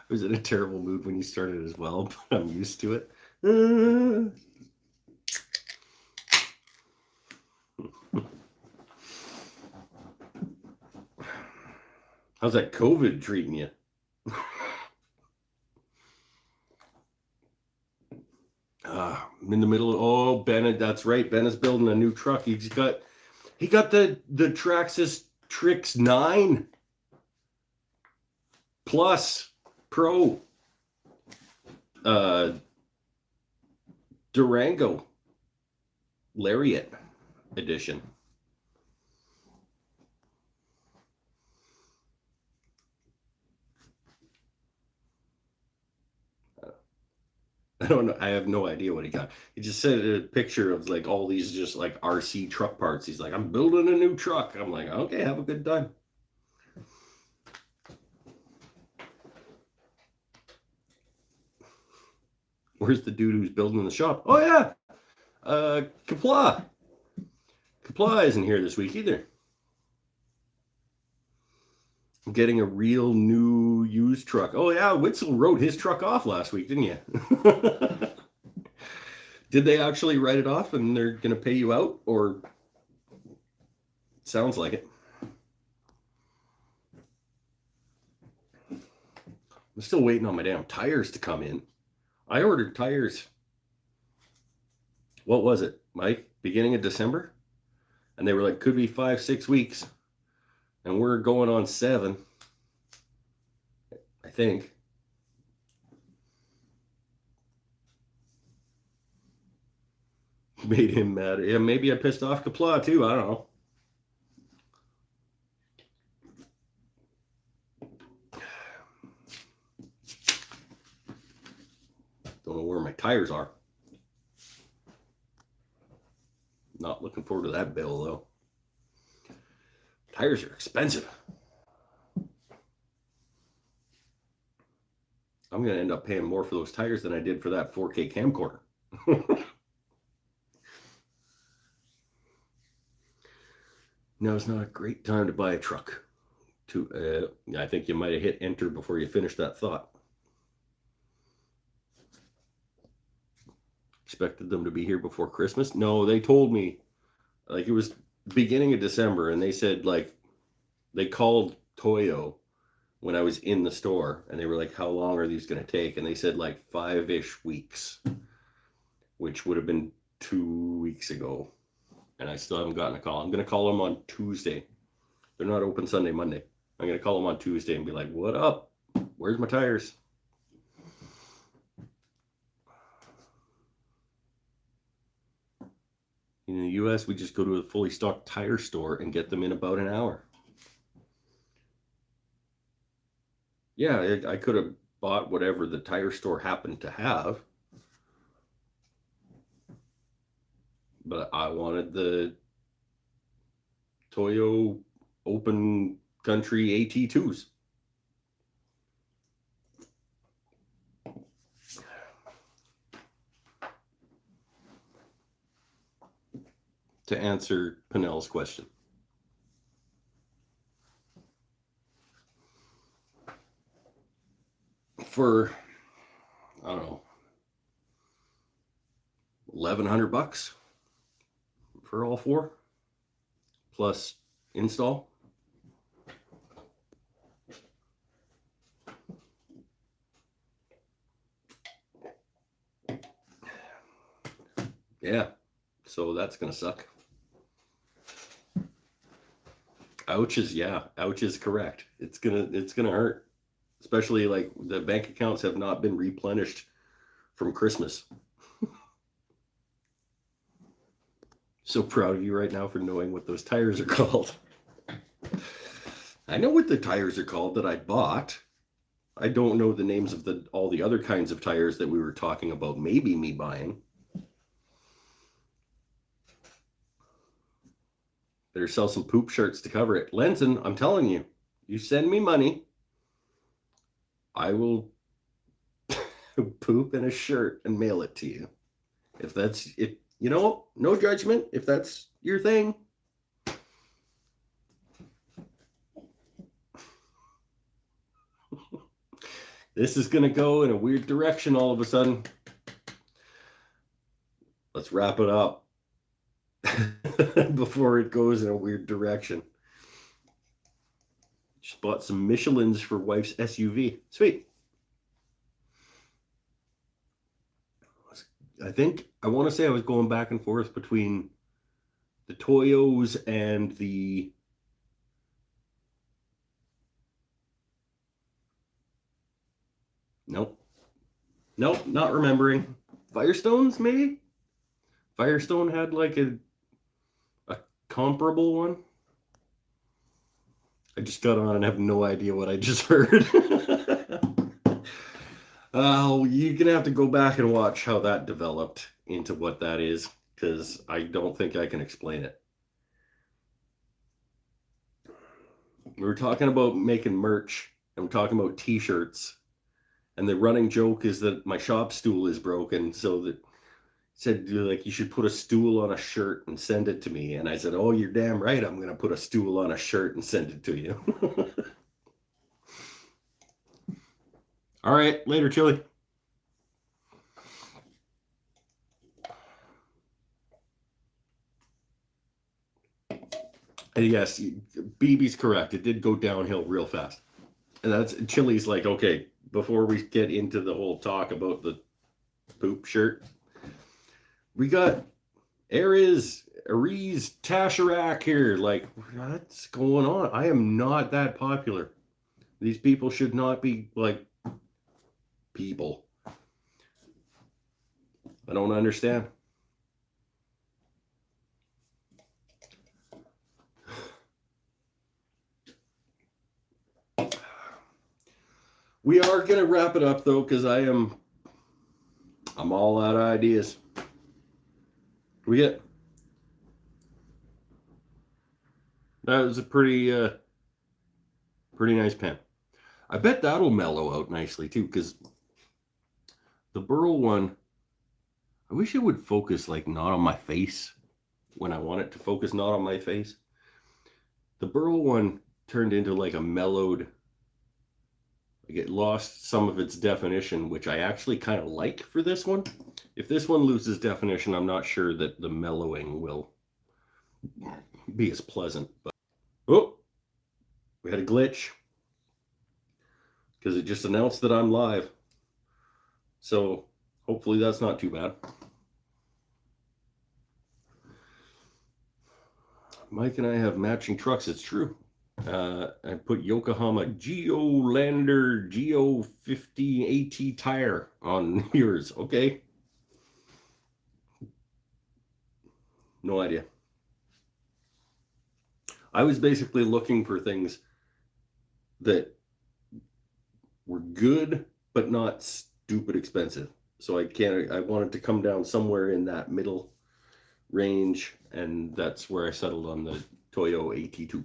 I was in a terrible mood when you started as well, but I'm used to it. How's that COVID treating you? I'm in the middle of, oh, Bennett, that's right. Ben is building a new truck. He got the Traxxas Trix 9 Plus Pro Durango Lariat edition. I don't know. I have no idea what he got. He just sent a picture of like all these just like RC truck parts. He's like, I'm building a new truck. I'm like, okay, have a good time. Where's the dude who's building the shop? Oh yeah, Kapla. Kapla isn't here this week either. I'm getting a real new used truck. Oh yeah, Witzel wrote his truck off last week, didn't you? Did they actually write it off and they're going to pay you out? Or sounds like it. I'm still waiting on my damn tires to come in. I ordered tires. What was it, Mike? Beginning of December? And they were like, could be 5-6 weeks. And we're going on 7. I think. Made him mad. Yeah, maybe I pissed off Kapla too. I don't know. Don't know where my tires are. Not looking forward to that bill though. Tires are expensive. I'm going to end up paying more for those tires than I did for that 4K camcorder. Now it's not a great time to buy a truck. I think you might have hit enter before you finished that thought. Expected them to be here before Christmas. No, they told me like it was beginning of December, and they said like they called Toyo when I was in the store, and they were like, how long are these going to take? And they said like 5-ish weeks, which would have been 2 weeks ago. And I still haven't gotten a call. I'm going to call them on Tuesday. They're not open Sunday, Monday. I'm going to call them on Tuesday and be like, what up? Where's my tires? In the US, we just go to a fully stocked tire store and get them in about an hour. Yeah, I could have bought whatever the tire store happened to have. But I wanted the Toyo Open Country AT2s. To answer Pinnell's question. For, I don't know, $1,100 for all 4. plus install. Yeah, so that's gonna suck. Ouch is correct. It's gonna hurt, especially like the bank accounts have not been replenished from Christmas. So proud of you right now for knowing what those tires are called. I know what the tires are called that I bought. I don't know the names of all the other kinds of tires that we were talking about maybe me buying. Better sell some poop shirts to cover it. Lenson, I'm telling you, you send me money, I will poop in a shirt and mail it to you. If no judgment, if that's your thing. This is going to go in a weird direction all of a sudden. Let's wrap it up before it goes in a weird direction. Just bought some Michelins for wife's SUV. Sweet. I want to say I was going back and forth between the Toyos and the Nope, not remembering. Firestones, maybe? Firestone had like a comparable one. I just got on and have no idea what I just heard. Oh, you're going to have to go back and watch how that developed into what that is, because I don't think I can explain it. We were talking about making merch, and we're talking about t-shirts, and the running joke is that my shop stool is broken, so that said like you should put a stool on a shirt and send it to me, and I said, oh, you're damn right, I'm gonna put a stool on a shirt and send it to you. All right, later, Chili. And yes, BB's correct, it did go downhill real fast, and that's Chili's like, okay, before we get into the whole talk about the poop shirt, we got Aries Tasharak here. Like, what's going on? I am not that popular. These people should not be like people. I don't understand. We are going to wrap it up though, because I'm all out of ideas. We get that was a pretty nice pen. I bet that'll mellow out nicely too, because the Burl one, I wish it would focus like not on my face when I want it to focus not on my face. The Burl one turned into like a mellowed, like it lost some of its definition, which I actually kind of like for this one. If this one loses definition, I'm not sure that the mellowing will be as pleasant. But oh, we had a glitch because it just announced that I'm live. So hopefully that's not too bad. Mike and I have matching trucks. It's true. I put Yokohama Geolander Geo 50 AT tire on yours. Okay. No idea. I was basically looking for things that were good, but not stupid expensive. So I wanted to come down somewhere in that middle range, and that's where I settled on the Toyo AT2.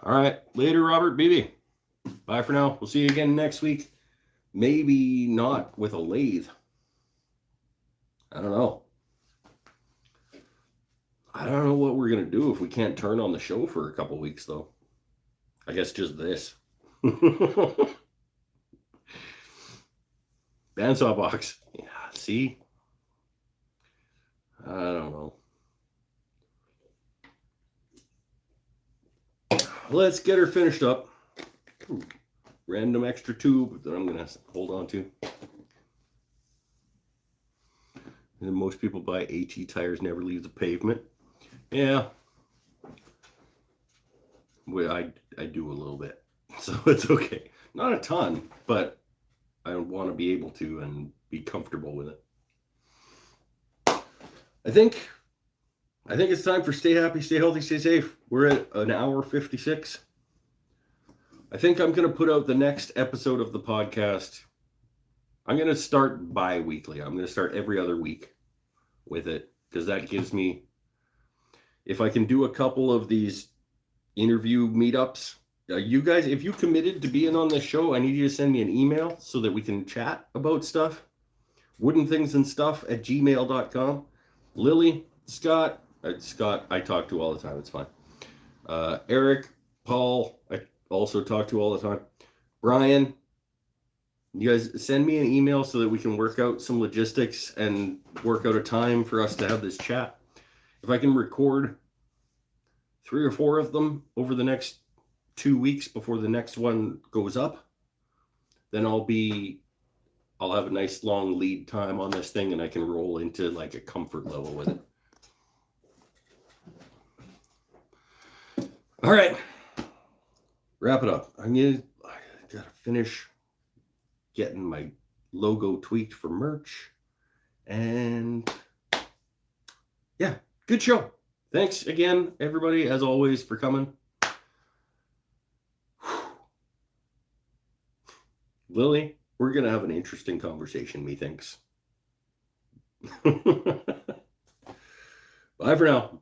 All right, later, Robert Beebe. Bye for now. We'll see you again next week. Maybe not with a lathe. I don't know. I don't know what we're going to do if we can't turn on the show for a couple weeks, though. I guess just this. Bandsaw box. Yeah, see? I don't know. Let's get her finished up. Random extra tube that I'm going to hold on to. And most people buy AT tires, never leave the pavement. Yeah. Well, I do a little bit. So it's okay. Not a ton, but I want to be able to and be comfortable with it. I think it's time for stay happy, stay healthy, stay safe. We're at an hour 56. I think I'm going to put out the next episode of the podcast. I'm going to start bi-weekly. I'm going to start every other week with it because that gives me, if I can do a couple of these interview meetups, you guys, if you committed to being on this show, I need you to send me an email so that we can chat about stuff. woodenthingsandstuff@gmail.com. Lily, Scott, I talk to all the time. It's fine. Eric, Paul, I also talk to all the time. Brian, you guys send me an email so that we can work out some logistics and work out a time for us to have this chat. If I can record 3 or 4 of them over the next 2 weeks before the next one goes up, then I'll have a nice long lead time on this thing and I can roll into like a comfort level with it. All right. Wrap it up. I gotta finish getting my logo tweaked for merch. And yeah, good show. Thanks again, everybody, as always, for coming. Lily, we're going to have an interesting conversation, methinks. Bye for now.